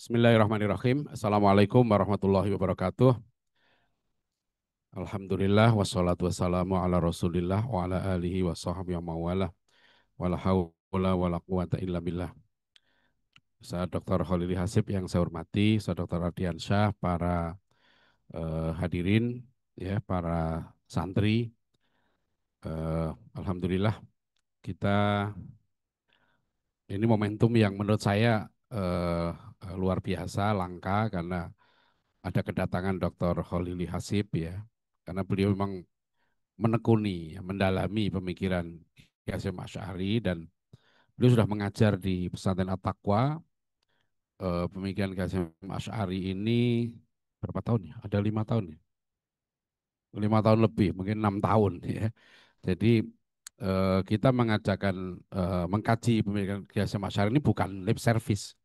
Bismillahirrahmanirrahim. Assalamualaikum warahmatullahi wabarakatuh. Alhamdulillah wassalatu wassalamu ala Rasulillah wa ala alihi wa sahbihi wa mawalah. Wala haula wala quwata illa billah. Saya Dr. Khalili Hasib yang saya hormati, saya Dr. Ardiansyah, para hadirin, ya, para santri. Alhamdulillah kita ini momentum yang menurut saya luar biasa, langka karena ada kedatangan Dr. Khalili Hasib, ya. Karena beliau memang menekuni, mendalami pemikiran Ki Hasyim Asy'ari, dan beliau sudah mengajar di pesantren At-Taqwa. Pemikiran Ki Hasyim Asy'ari ini berapa tahun ya? Ada 5 tahun ya? 5 tahun lebih, mungkin 6 tahun ya. Jadi kita mengajarkan, mengkaji pemikiran Ki Hasyim Asy'ari ini bukan lip service.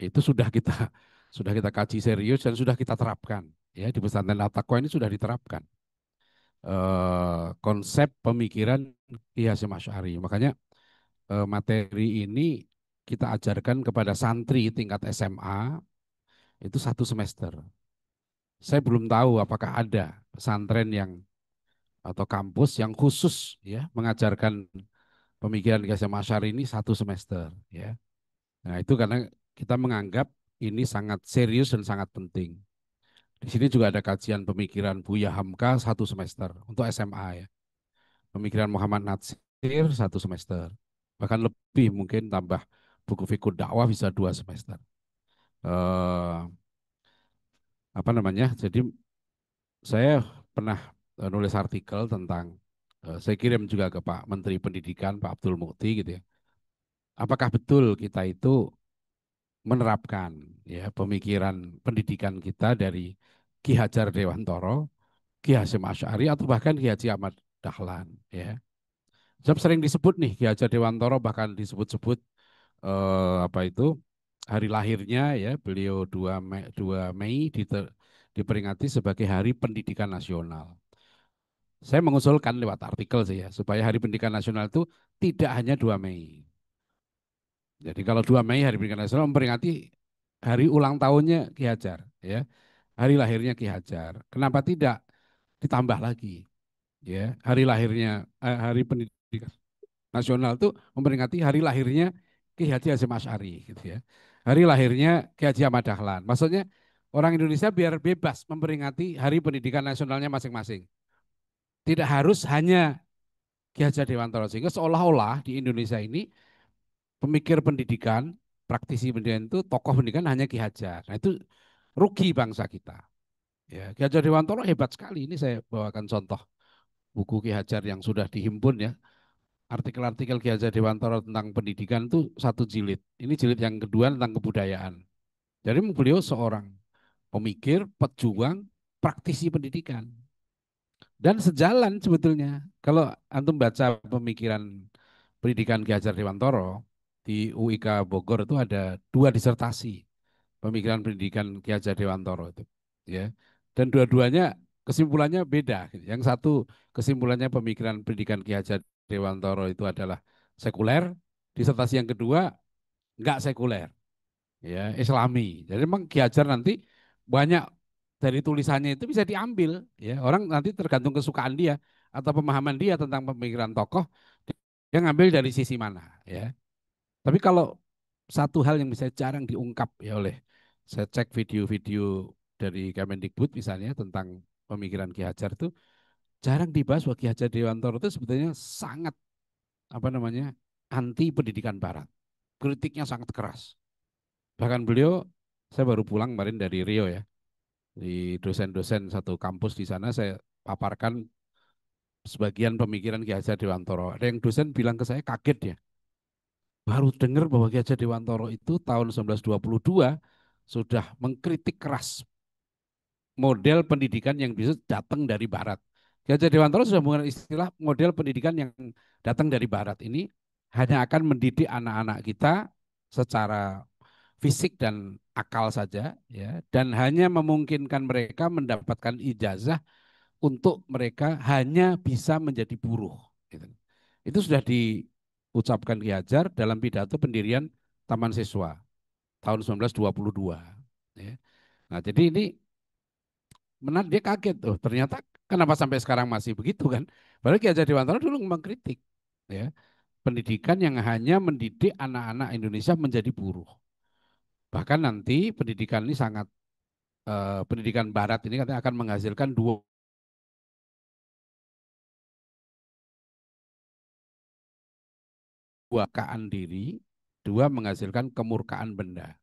Itu sudah kita sudah kita kaji serius dan sudah kita terapkan. Ya, di pesantren At-Taqwa ini sudah diterapkan konsep pemikiran Ki Hasyim Asy'ari. Makanya materi ini kita ajarkan kepada santri tingkat SMA itu 1 semester. Saya belum tahu apakah ada pesantren yang atau kampus yang khusus, ya, mengajarkan pemikiran Ki Hasyim Asy'ari ini 1 semester, ya. Nah, itu karena kita menganggap ini sangat serius dan sangat penting. Di sini juga ada kajian pemikiran Buya Hamka 1 semester untuk SMA, ya. Pemikiran Muhammad Natsir 1 semester. Bahkan lebih, mungkin tambah buku fikih dakwah bisa 2 semester. Eh, apa namanya? Jadi saya pernah nulis artikel tentang, saya kirim juga ke Pak Menteri Pendidikan, Pak Abdul Mukti, gitu ya. Apakah betul kita itu menerapkan, ya, pemikiran pendidikan kita dari Ki Hajar Dewantara, Ki Hasyim Asy'ari, atau bahkan Ki Haji Ahmad Dahlan, ya. Sebab sering disebut nih Ki Hajar Dewantara, bahkan disebut-sebut apa itu hari lahirnya, ya, beliau 2 Mei diperingati sebagai Hari Pendidikan Nasional. Saya mengusulkan lewat artikel sih, ya, supaya Hari Pendidikan Nasional itu tidak hanya 2 Mei. Jadi kalau 2 Mei Hari Pendidikan Nasional memperingati hari ulang tahunnya Ki Hajar, ya, hari lahirnya Ki Hajar. Kenapa tidak ditambah lagi, ya, hari lahirnya, Hari Pendidikan Nasional itu memperingati hari lahirnya Ki Haji Hasyim Asy'ari, gitu ya. Hari lahirnya Ki Haji Ahmad Dahlan. Maksudnya orang Indonesia biar bebas memperingati hari pendidikan nasionalnya masing-masing. Tidak harus hanya Ki Hajar Dewantara, sehingga seolah-olah di Indonesia ini pemikir pendidikan, praktisi pendidikan itu, tokoh pendidikan hanya Ki Hajar. Nah, itu rugi bangsa kita. Ya, Ki Hajar Dewantara hebat sekali. Ini saya bawakan contoh buku Ki Hajar yang sudah dihimpun, ya. Artikel-artikel Ki Hajar Dewantara tentang pendidikan itu 1 jilid. Ini jilid yang kedua tentang kebudayaan. Jadi beliau seorang pemikir, pejuang, praktisi pendidikan. Dan sejalan sebetulnya. Kalau antum baca pemikiran pendidikan Ki Hajar Dewantara di UIK Bogor itu ada 2 disertasi pemikiran pendidikan Ki Hajar Dewantara itu, ya. Dan dua-duanya kesimpulannya beda. Yang satu kesimpulannya pemikiran pendidikan Ki Hajar Dewantara itu adalah sekuler, disertasi yang kedua enggak sekuler, ya, Islami. Jadi memang Ki Hajar nanti banyak dari tulisannya itu bisa diambil, ya. Orang nanti tergantung kesukaan dia atau pemahaman dia tentang pemikiran tokoh, dia ngambil dari sisi mana, ya. Tapi kalau satu hal yang bisa jarang diungkap, ya, oleh, saya cek video-video dari Kemendikbud misalnya tentang pemikiran Ki Hajar itu jarang dibahas bahwa Ki Hajar Dewantara itu sebetulnya sangat, apa namanya, anti pendidikan Barat. Kritiknya sangat keras. Bahkan beliau, saya baru pulang kemarin dari Rio, ya, di dosen-dosen satu kampus di sana saya paparkan sebagian pemikiran Ki Hajar Dewantara. Ada yang dosen bilang ke saya kaget, ya, baru dengar bahwa Ki Hajar Dewantara itu tahun 1922 sudah mengkritik keras model pendidikan yang bisa datang dari Barat. Ki Hajar Dewantara sudah menggunakan istilah model pendidikan yang datang dari Barat ini hanya akan mendidik anak-anak kita secara fisik dan akal saja, ya, dan hanya memungkinkan mereka mendapatkan ijazah untuk mereka hanya bisa menjadi buruh, gitu. Itu sudah diucapkan Ki Hajar dalam pidato pendirian Taman Siswa. tahun 1922. Ya. Nah, jadi ini menarik dia kaget, oh ternyata kenapa sampai sekarang masih begitu kan? Padahal Ki Hajar Dewantara dulu mengkritik ya pendidikan yang hanya mendidik anak-anak Indonesia menjadi buruh. Bahkan nanti pendidikan ini sangat pendidikan Barat ini katanya akan menghasilkan dua kekaan diri, dua menghasilkan kemurkaan benda.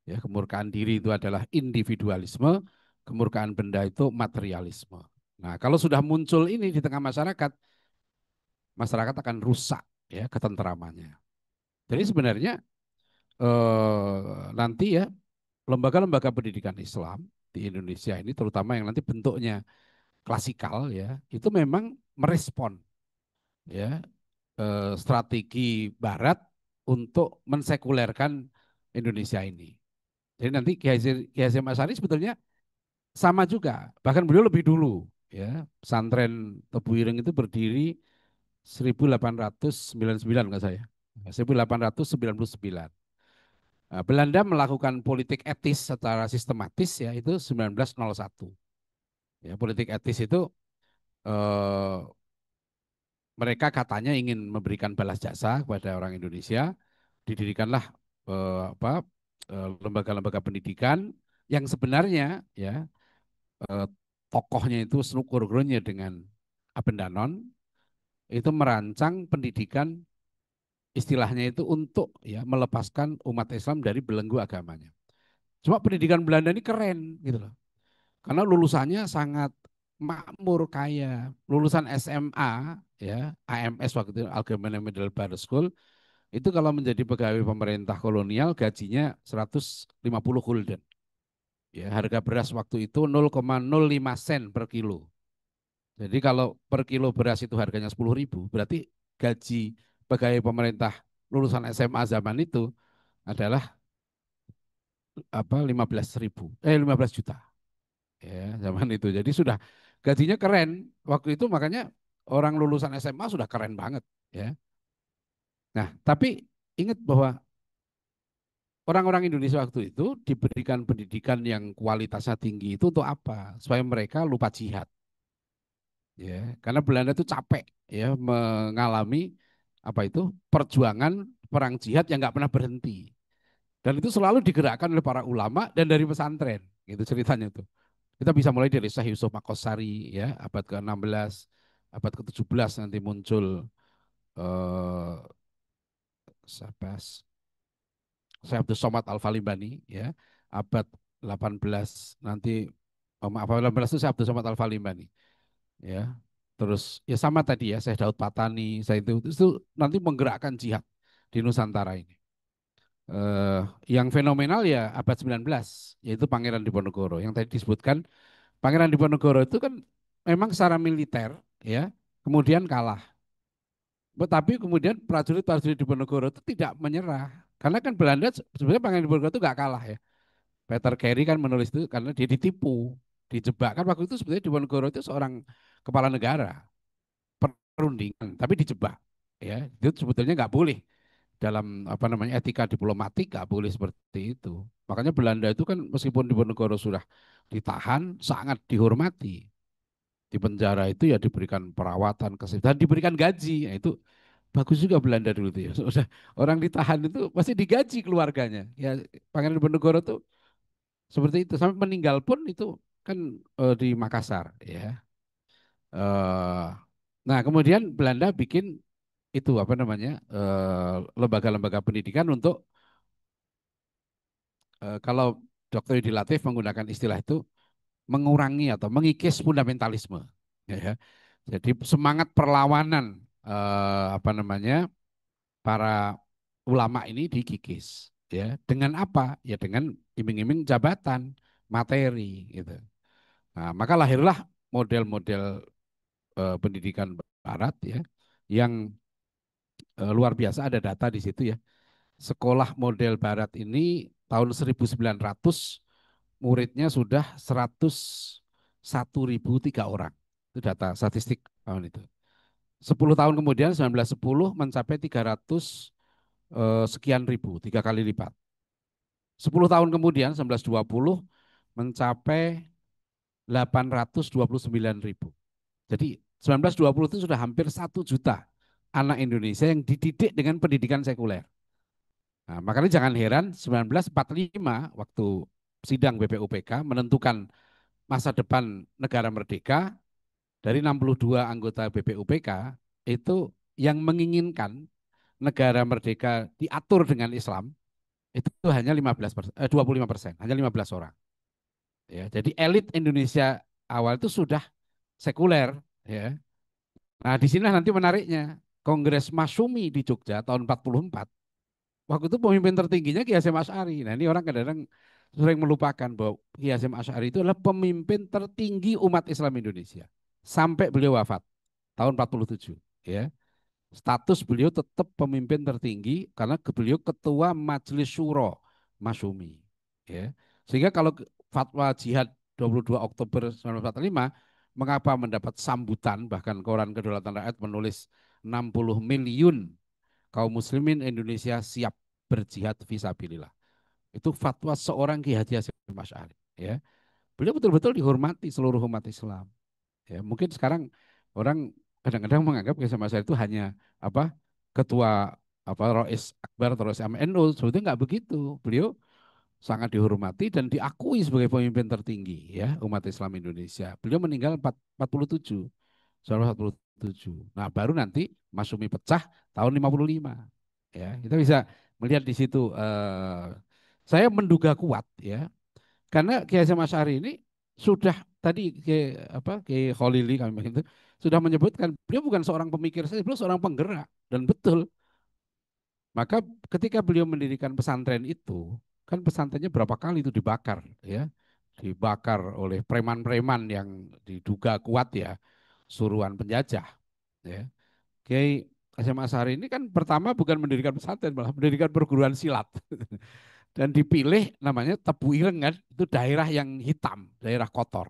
Ya, kemurkaan diri itu adalah individualisme, kemurkaan benda itu materialisme. Nah, kalau sudah muncul ini di tengah masyarakat, masyarakat akan rusak ya ketentramannya. Jadi sebenarnya nanti ya lembaga-lembaga pendidikan Islam di Indonesia ini terutama yang nanti bentuknya klasikal ya, itu memang merespon ya strategi Barat untuk mensekulerkan Indonesia ini. Jadi nanti Ki Hasyim Asy'ari sebetulnya sama juga, bahkan beliau lebih dulu ya. Pesantren Tebu Ireng itu berdiri 1899 nggak saya. 1899. Nah, Belanda melakukan politik etis secara sistematis ya itu 1901. Ya, politik etis itu eh, mereka katanya ingin memberikan balas jasa kepada orang Indonesia, didirikanlah apa lembaga-lembaga pendidikan yang sebenarnya ya eh, tokohnya itu Snugurgrunnya dengan Abendanon itu merancang pendidikan istilahnya itu untuk ya melepaskan umat Islam dari belenggu agamanya. Cuma pendidikan Belanda ini keren gitu loh. Karena lulusannya sangat makmur kaya. Lulusan SMA ya, AMS waktu itu Algemene Middelbare School itu kalau menjadi pegawai pemerintah kolonial gajinya 150 gulden. Ya, harga beras waktu itu 0,05 sen per kilo. Jadi kalau per kilo beras itu harganya 10.000, berarti gaji pegawai pemerintah lulusan SMA zaman itu adalah apa 15.000, 15 juta ya zaman itu. Jadi sudah gajinya keren waktu itu makanya orang lulusan SMA sudah keren banget ya. Nah, tapi ingat bahwa orang-orang Indonesia waktu itu diberikan pendidikan yang kualitasnya tinggi itu untuk apa? Supaya mereka lupa jihad. Ya, karena Belanda itu capek ya mengalami apa itu perjuangan perang jihad yang nggak pernah berhenti. Dan itu selalu digerakkan oleh para ulama dan dari pesantren. Gitu ceritanya itu. Kita bisa mulai dari Syekh Yusuf Makosari ya, abad ke-16, abad ke-17 nanti muncul eh siapa? Syekh Abdul Somad Al-Falimbani ya, abad 18 nanti maaf 18 itu Syekh Abdul Somad Al-Falimbani ya. Terus ya sama tadi ya Syekh Daud Patani, saya itu nanti menggerakkan jihad di Nusantara ini. Yang fenomenal ya abad 19 yaitu Pangeran Diponegoro yang tadi disebutkan. Pangeran Diponegoro itu kan memang secara militer ya kemudian kalah. Tetapi kemudian prajurit-prajurit Diponegoro itu tidak menyerah. Karena kan Belanda sebenarnya Pangeran Diponegoro itu nggak kalah ya. Peter Carey kan menulis itu karena dia ditipu, dijebak. Kan waktu itu sebenarnya Diponegoro itu seorang kepala negara, perundingan, tapi dijebak. Ya, itu sebetulnya nggak boleh dalam apa namanya etika diplomatik nggak boleh seperti itu. Makanya Belanda itu kan meskipun Diponegoro sudah ditahan, sangat dihormati. Di penjara itu ya diberikan perawatan, kesehatan, diberikan gaji. Nah, itu bagus juga Belanda dulu itu ya. Sudah orang ditahan itu pasti digaji keluarganya. Ya Pangeran Diponegoro tuh seperti itu sampai meninggal pun itu kan di Makassar ya. Eh, nah kemudian Belanda bikin itu apa namanya lembaga-lembaga pendidikan untuk kalau Dr. Yudi Latif menggunakan istilah itu mengurangi atau mengikis fundamentalisme. Ya. Jadi semangat perlawanan apa namanya para ulama ini dikikis. Ya, dengan apa? Ya dengan iming-iming jabatan, materi, gitu. Nah, maka lahirlah model-model pendidikan Barat ya, yang luar biasa ada data di situ ya. Sekolah model Barat ini tahun 1900 muridnya sudah 101.003 orang. Itu data statistik tahun itu. 10 tahun kemudian 1910 mencapai 300 sekian ribu, 3 kali lipat. 10 tahun kemudian 1920 mencapai 829.000. Jadi 1920 itu sudah hampir 1 juta anak Indonesia yang dididik dengan pendidikan sekuler. Nah, makanya jangan heran 1945 waktu sidang BPUPK menentukan masa depan negara merdeka dari 62 anggota BPUPK itu yang menginginkan negara merdeka diatur dengan Islam itu hanya 25%, hanya 15 orang. Ya, jadi elit Indonesia awal itu sudah sekuler. Ya. Nah, di sini nanti menariknya Kongres Masyumi di Jogja tahun 44. Waktu itu pemimpin tertingginya Ki Hasyim Asy'ari. Nah, ini orang kadang-kadang sering melupakan bahwa Ki Hasyim Asy'ari itu adalah pemimpin tertinggi umat Islam Indonesia sampai beliau wafat tahun 47. Ya. Status beliau tetap pemimpin tertinggi karena beliau ketua Majelis Syuro Masyumi. Ya. Sehingga kalau fatwa jihad 22 Oktober 1945 mengapa mendapat sambutan bahkan koran Kedaulatan Rakyat menulis 60 miliun kaum muslimin Indonesia siap berjihad visabilillah. Itu fatwa seorang Ki Haji Hasyim Asy'ari, ya. Beliau betul-betul dihormati seluruh umat Islam. Ya, mungkin sekarang orang kadang-kadang menganggap Ki Hasyim Asy'ari itu hanya apa? Ketua apa Rois Akbar terus MNU, sebetulnya nggak begitu. Beliau sangat dihormati dan diakui sebagai pemimpin tertinggi ya umat Islam Indonesia. Beliau meninggal 47, 1947. Nah, baru nanti Masyumi pecah tahun 55. Ya, kita bisa melihat di situ saya menduga kuat ya. Karena Kiai Hasyim Asy'ari ini sudah tadi Kiai Khalili kami itu sudah menyebutkan beliau bukan seorang pemikir saja, beliau seorang penggerak dan betul. Maka ketika beliau mendirikan pesantren itu, kan pesantrennya berapa kali itu dibakar ya. Dibakar oleh preman-preman yang diduga kuat ya, suruhan penjajah ya. Kiai Hasyim Asy'ari ini kan pertama bukan mendirikan pesantren, malah mendirikan perguruan silat. Dan dipilih namanya Tebu Ireng kan, itu daerah yang hitam, daerah kotor.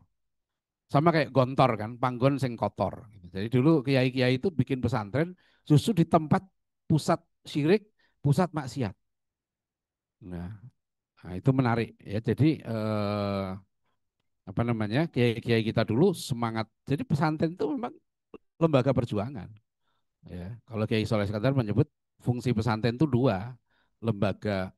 Sama kayak Gontor kan, Panggon sing kotor. Jadi dulu kiai-kiai itu bikin pesantren justru di tempat pusat syirik, pusat maksiat. Nah, nah itu menarik ya. Jadi apa namanya kiai-kiai kita dulu semangat. Jadi pesantren itu memang lembaga perjuangan. Ya, kalau Kiai Soleh Iskandar menyebut fungsi pesantren itu dua, lembaga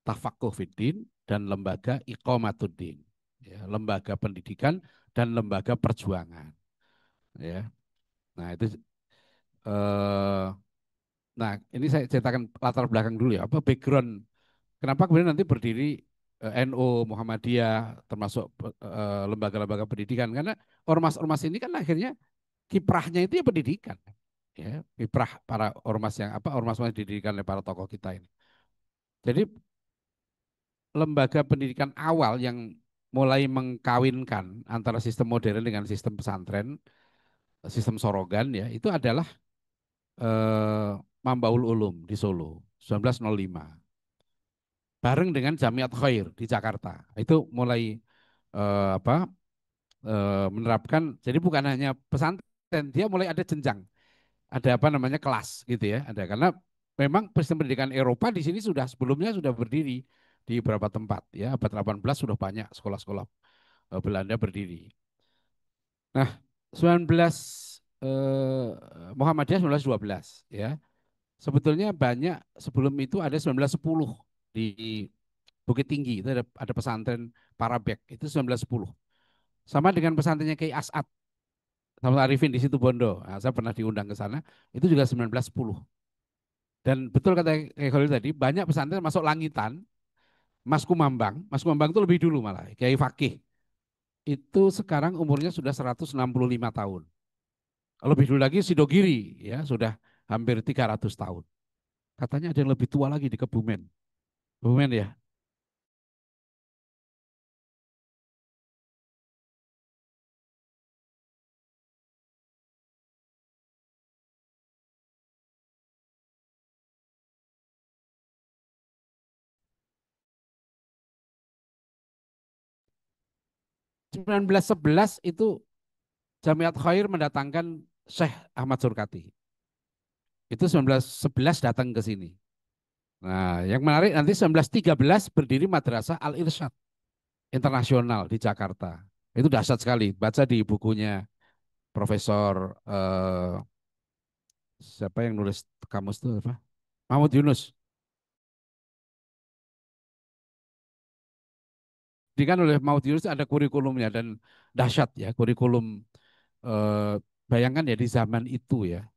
tafakuh fiddin dan lembaga iqamatuddin. Ya, lembaga pendidikan dan lembaga perjuangan. Ya, nah itu eh, nah ini saya ceritakan latar belakang dulu ya, apa background kenapa kemudian nanti berdiri NU, Muhammadiyah, termasuk lembaga-lembaga pendidikan karena ormas-ormas ini kan akhirnya kiprahnya itu ya pendidikan, ya kiprah para ormas yang apa ormas-ormas yang didirikan oleh para tokoh kita ini. Jadi lembaga pendidikan awal yang mulai mengkawinkan antara sistem modern dengan sistem pesantren, sistem Sorogan ya, itu adalah eh, Mambaul Ulum di Solo 1905 bareng dengan Jamiat Khair di Jakarta. Itu mulai apa menerapkan jadi bukan hanya pesantren, dia mulai ada jenjang, ada apa namanya kelas gitu ya, ada karena memang sistem pendidikan Eropa di sini sudah sebelumnya sudah berdiri di beberapa tempat ya, abad 18 sudah banyak sekolah-sekolah Belanda berdiri. Nah, 19 eh, Muhammadiyah 1912 ya. Sebetulnya banyak sebelum itu ada 1910 di Bukit Tinggi itu ada pesantren Parabek itu 1910. Sama dengan pesantrennya Kiai As'ad sama Arifin di situ Bondo. Nah, saya pernah diundang ke sana, itu juga 1910. Dan betul kata Kiai Khalil tadi, banyak pesantren masuk langitan, Mas Kumambang itu lebih dulu malah, Kiai Fakih. Itu sekarang umurnya sudah 165 tahun. Lebih dulu lagi Sidogiri ya sudah hampir 300 tahun. Katanya ada yang lebih tua lagi di Kebumen. Kebumen ya. 1911 itu Jamiat Khair mendatangkan Syekh Ahmad Surkati. Itu 1911 datang ke sini. Nah, yang menarik nanti 1913 berdiri Madrasah Al Irsyad Internasional di Jakarta. Itu dahsyat sekali. Baca di bukunya Profesor siapa yang nulis kamus itu apa? Mahmud Yunus. Dikan oleh Mahmud Yunus ada kurikulumnya dan dahsyat ya kurikulum eh, bayangkan ya di zaman itu ya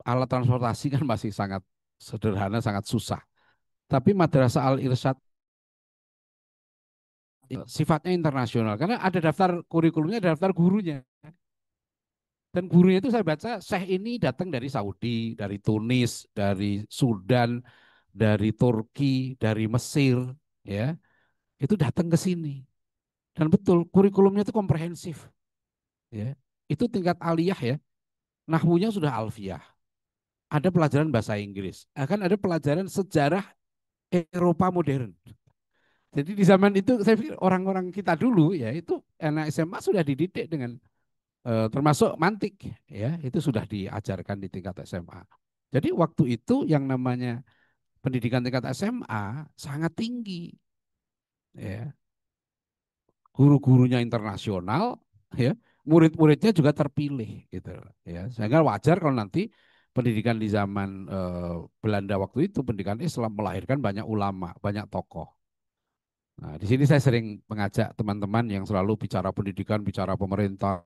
alat transportasi kan masih sangat sederhana, sangat susah. Tapi Madrasah Al Irsyad sifatnya internasional karena ada daftar kurikulumnya, ada daftar gurunya. Dan gurunya itu saya baca Syekh ini datang dari Saudi, dari Tunis, dari Sudan, dari Turki, dari Mesir, ya. Itu datang ke sini. Dan betul kurikulumnya itu komprehensif, ya. Itu tingkat aliyah ya. Nahwunya sudah alfiyah. Ada pelajaran bahasa Inggris, akan ada pelajaran sejarah Eropa modern. Jadi di zaman itu saya pikir orang-orang kita dulu ya itu anak SMA sudah dididik dengan termasuk mantik ya itu sudah diajarkan di tingkat SMA. Jadi waktu itu yang namanya pendidikan tingkat SMA sangat tinggi ya. Guru-gurunya internasional ya, murid-muridnya juga terpilih gitu ya. Sehingga wajar kalau nanti pendidikan di zaman Belanda waktu itu pendidikan Islam melahirkan banyak ulama, banyak tokoh. Nah, di sini saya sering mengajak teman-teman yang selalu bicara pendidikan, bicara pemerintah.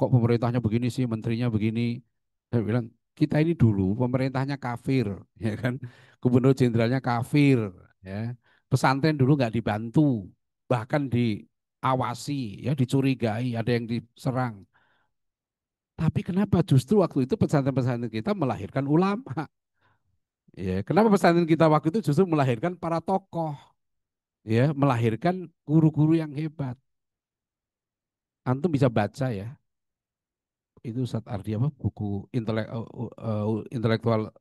Kok pemerintahnya begini sih, menterinya begini. Saya bilang, kita ini dulu pemerintahnya kafir, ya kan? Gubernur jenderalnya kafir, ya. Pesantren dulu nggak dibantu, bahkan diawasi, ya dicurigai, ada yang diserang. Tapi kenapa justru waktu itu pesantren-pesantren kita melahirkan ulama? Ya, kenapa pesantren kita waktu itu justru melahirkan para tokoh? Ya, melahirkan guru-guru yang hebat. Antum bisa baca ya, itu Ustadz Ardi apa buku intelektual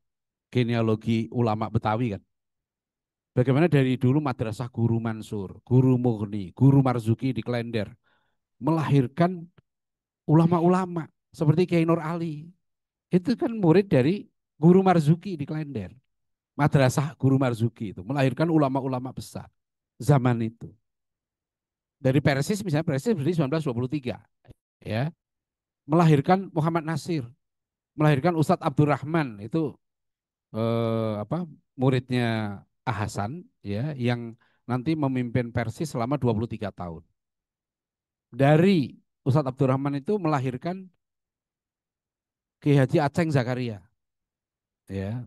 genealogi ulama Betawi kan. Bagaimana dari dulu madrasah Guru Mansur, Guru Mughni, Guru Marzuki di Klender melahirkan ulama-ulama seperti Kiai Nur Ali. Itu kan murid dari Guru Marzuki di Klender. Madrasah Guru Marzuki itu melahirkan ulama-ulama besar zaman itu. Dari Persis misalnya Persis berdiri 1923 ya, melahirkan Muhammad Nasir, melahirkan Ustadz Abdurrahman itu apa muridnya Hasan ya yang nanti memimpin Persis selama 23 tahun. Dari Ustadz Abdurrahman itu melahirkan Ki Haji Aceng Zakaria ya,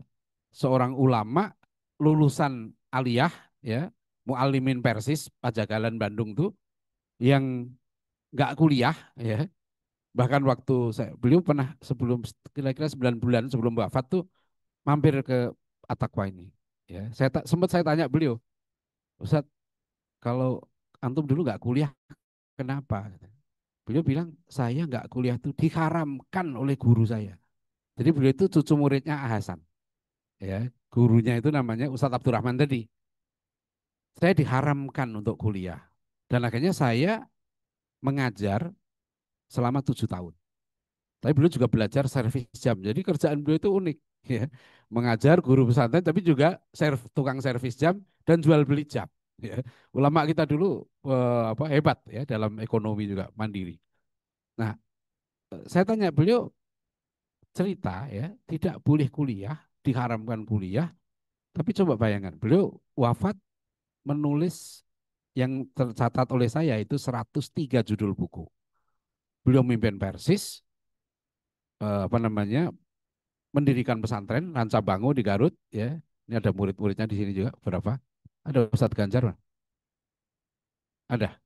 seorang ulama lulusan aliyah ya, muallimin Persis Pajagalan Bandung tuh yang nggak kuliah ya. Bahkan waktu beliau pernah sebelum kira-kira 9 bulan sebelum wafat tuh mampir ke Atakwa ini. Ya, sempat saya tanya beliau, Ustadz, kalau antum dulu nggak kuliah, kenapa? Beliau bilang, saya nggak kuliah itu diharamkan oleh guru saya. Jadi beliau itu cucu muridnya Hasan. Ya, gurunya itu namanya Ustadz Abdurrahman tadi. Saya diharamkan untuk kuliah. Dan akhirnya saya mengajar selama 7 tahun. Tapi beliau juga belajar servis jam. Jadi kerjaan beliau itu unik. Ya. Mengajar guru pesantren, tapi juga tukang servis jam dan jual beli jam. Ya. Ulama kita dulu hebat ya dalam ekonomi juga mandiri. Nah, saya tanya beliau cerita ya tidak boleh kuliah, diharamkan kuliah. Tapi coba bayangkan, beliau wafat menulis yang tercatat oleh saya itu 103 judul buku. Beliau memimpin Persis, apa namanya, mendirikan pesantren Ranca Bangu di Garut ya. Ini ada murid-muridnya di sini juga berapa? Ada Ustadz Ganjar, Bang? Ada.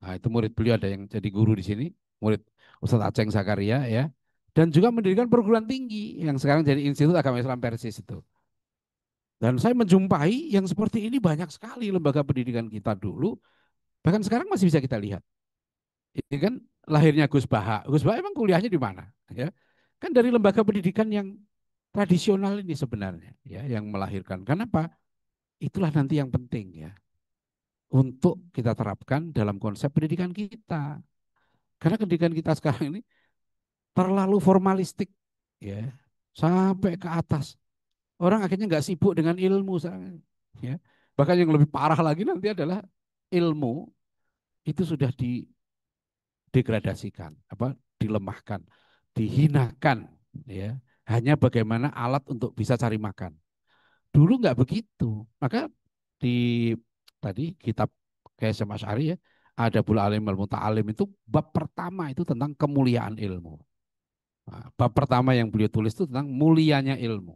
Nah, itu murid beliau ada yang jadi guru di sini, murid Ustadz Aceng Zakaria ya. Dan juga mendirikan perguruan tinggi yang sekarang jadi Institut Agama Islam Persis itu. Dan saya menjumpai yang seperti ini banyak sekali lembaga pendidikan kita dulu, bahkan sekarang masih bisa kita lihat. Ini kan lahirnya Gus Baha. Gus Baha emang kuliahnya di mana? Ya, kan dari lembaga pendidikan yang tradisional ini sebenarnya, ya, yang melahirkan. Kenapa? Itulah nanti yang penting ya, untuk kita terapkan dalam konsep pendidikan kita. Karena pendidikan kita sekarang ini terlalu formalistik, ya, sampai ke atas. Orang akhirnya nggak sibuk dengan ilmu sekarang. Ya. Bahkan yang lebih parah lagi nanti adalah ilmu itu sudah didegradasikan, apa dilemahkan, dihinakan, ya. Hanya bagaimana alat untuk bisa cari makan. Dulu nggak begitu. Maka di tadi kitab KSM Asy'ari ya, ada Bul Alim wal Muta'alim itu bab pertama itu tentang kemuliaan ilmu. Nah, bab pertama yang beliau tulis itu tentang mulianya ilmu.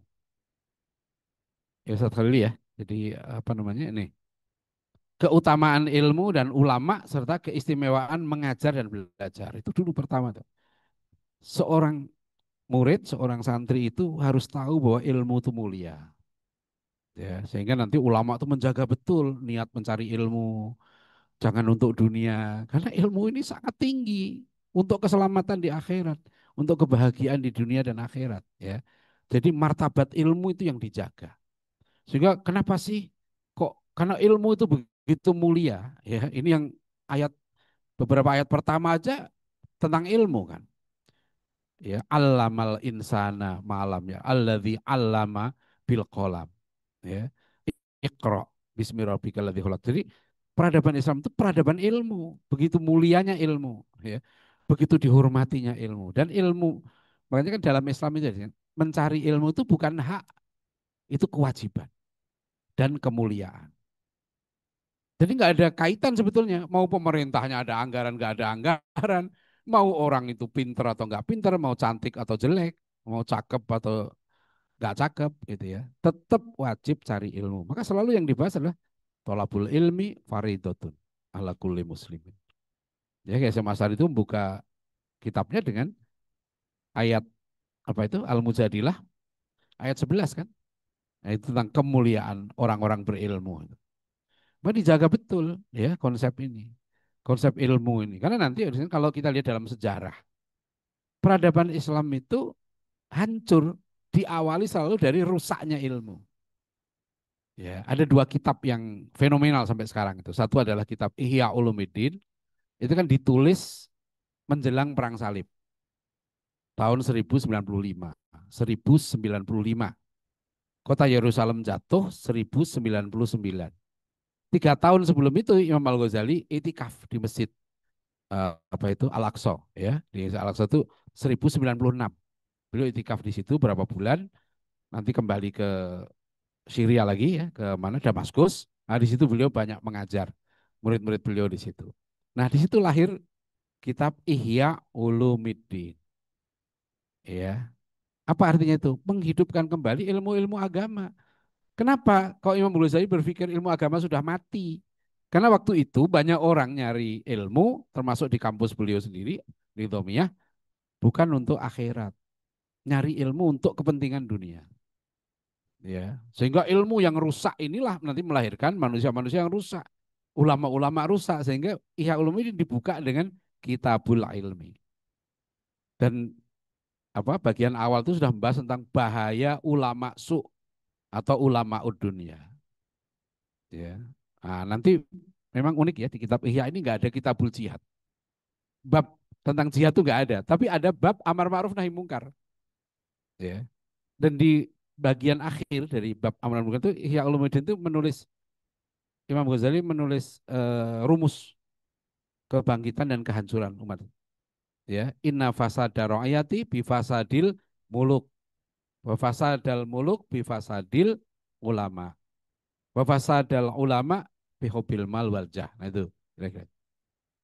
Ya satu kali ya. Jadi apa namanya ini? Keutamaan ilmu dan ulama serta keistimewaan mengajar dan belajar. Itu dulu pertama tuh. Seorang murid, seorang santri itu harus tahu bahwa ilmu itu mulia. Ya, sehingga nanti ulama itu menjaga betul niat mencari ilmu, jangan untuk dunia, karena ilmu ini sangat tinggi untuk keselamatan di akhirat, untuk kebahagiaan di dunia dan akhirat, ya. Jadi martabat ilmu itu yang dijaga. Sehingga kenapa sih kok karena ilmu itu begitu mulia, ya. Ini yang ayat beberapa ayat pertama aja tentang ilmu kan. Ya, allamal insana malam ya, alladzi allama bil qalam. Ya. Iqra bismi rabbikal ladzi khalaq. Jadi peradaban Islam itu peradaban ilmu, begitu mulianya ilmu, ya. Begitu dihormatinya ilmu dan ilmu. Makanya kan dalam Islam itu ya, mencari ilmu itu bukan hak, itu kewajiban dan kemuliaan. Jadi nggak ada kaitan sebetulnya. Mau pemerintahnya ada anggaran, nggak ada anggaran. Mau orang itu pinter atau nggak pinter, mau cantik atau jelek, mau cakep atau nggak cakep gitu ya. Tetap wajib cari ilmu. Maka selalu yang dibahas adalah tolabul ilmi faridotun ala kulli muslimin. Ya kayak Mas Asar itu membuka kitabnya dengan ayat apa itu Al-Mujadilah ayat 11 kan. Nah, itu tentang kemuliaan orang-orang berilmu. Maka dijaga betul ya konsep ini. Konsep ilmu ini. Karena nanti kalau kita lihat dalam sejarah, peradaban Islam itu hancur diawali selalu dari rusaknya ilmu. Ya, ada dua kitab yang fenomenal sampai sekarang itu. Satu adalah kitab Ihya Ulumuddin, itu kan ditulis menjelang Perang Salib tahun 1095. 1095. Kota Yerusalem jatuh 1099. 3 tahun sebelum itu Imam Al-Ghazali itikaf di masjid apa itu Al-Aqsa ya. Di Al-Aqsa itu 1096. Beliau itikaf di situ berapa bulan, nanti kembali ke Syria lagi ya, ke mana Damaskus. Nah, di situ beliau banyak mengajar murid-murid beliau di situ. Nah, di situ lahir kitab Ihya Ulumuddin. Ya, apa artinya itu? Menghidupkan kembali ilmu-ilmu agama. Kenapa? Kok Imam Ghazali berpikir ilmu agama sudah mati? Karena waktu itu banyak orang nyari ilmu, termasuk di kampus beliau sendiri, di Tomiyah, bukan untuk akhirat. Nyari ilmu untuk kepentingan dunia. Ya, sehingga ilmu yang rusak inilah nanti melahirkan manusia-manusia yang rusak. Ulama-ulama rusak, sehingga Ihya Ulumuddin dibuka dengan Kitabul Ilmi. Dan apa bagian awal itu sudah membahas tentang bahaya ulama atau ulama dunia. Ya. Nah, nanti memang unik ya di kitab Ihya ini nggak ada kitabul jihad. Bab tentang jihad itu nggak ada, tapi ada bab amar ma'ruf nahi mungkar. Ya. Dan di bagian akhir dari bab amar ma'ruf itu Ihya Ulumuddin itu menulis Imam Ghazali menulis rumus kebangkitan dan kehancuran umat. Ya, inna fasada ra'ayati bi fasadil muluk, wa fasadal muluk bi fasadil ulama. Wa fasadal ulama bi hubil mal wal jah. Nah itu kira-kira.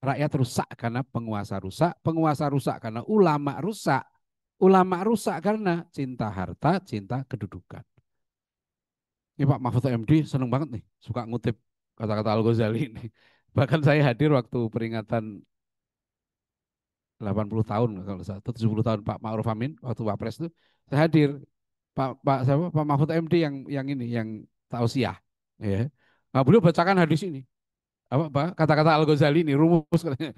Rakyat rusak karena penguasa rusak karena ulama rusak karena cinta harta, cinta kedudukan. Ini Pak Mahfud MD seneng banget nih, suka ngutip kata-kata Al-Ghazali ini. Bahkan saya hadir waktu peringatan 80 tahun kalau saya 70 tahun Pak Ma'ruf Amin waktu Wapres itu saya hadir Pak Mahfud MD yang ini yang tausiah ya. Nah, beliau bacakan hadis ini. Apa kata-kata Al-Ghazali ini rumus katanya.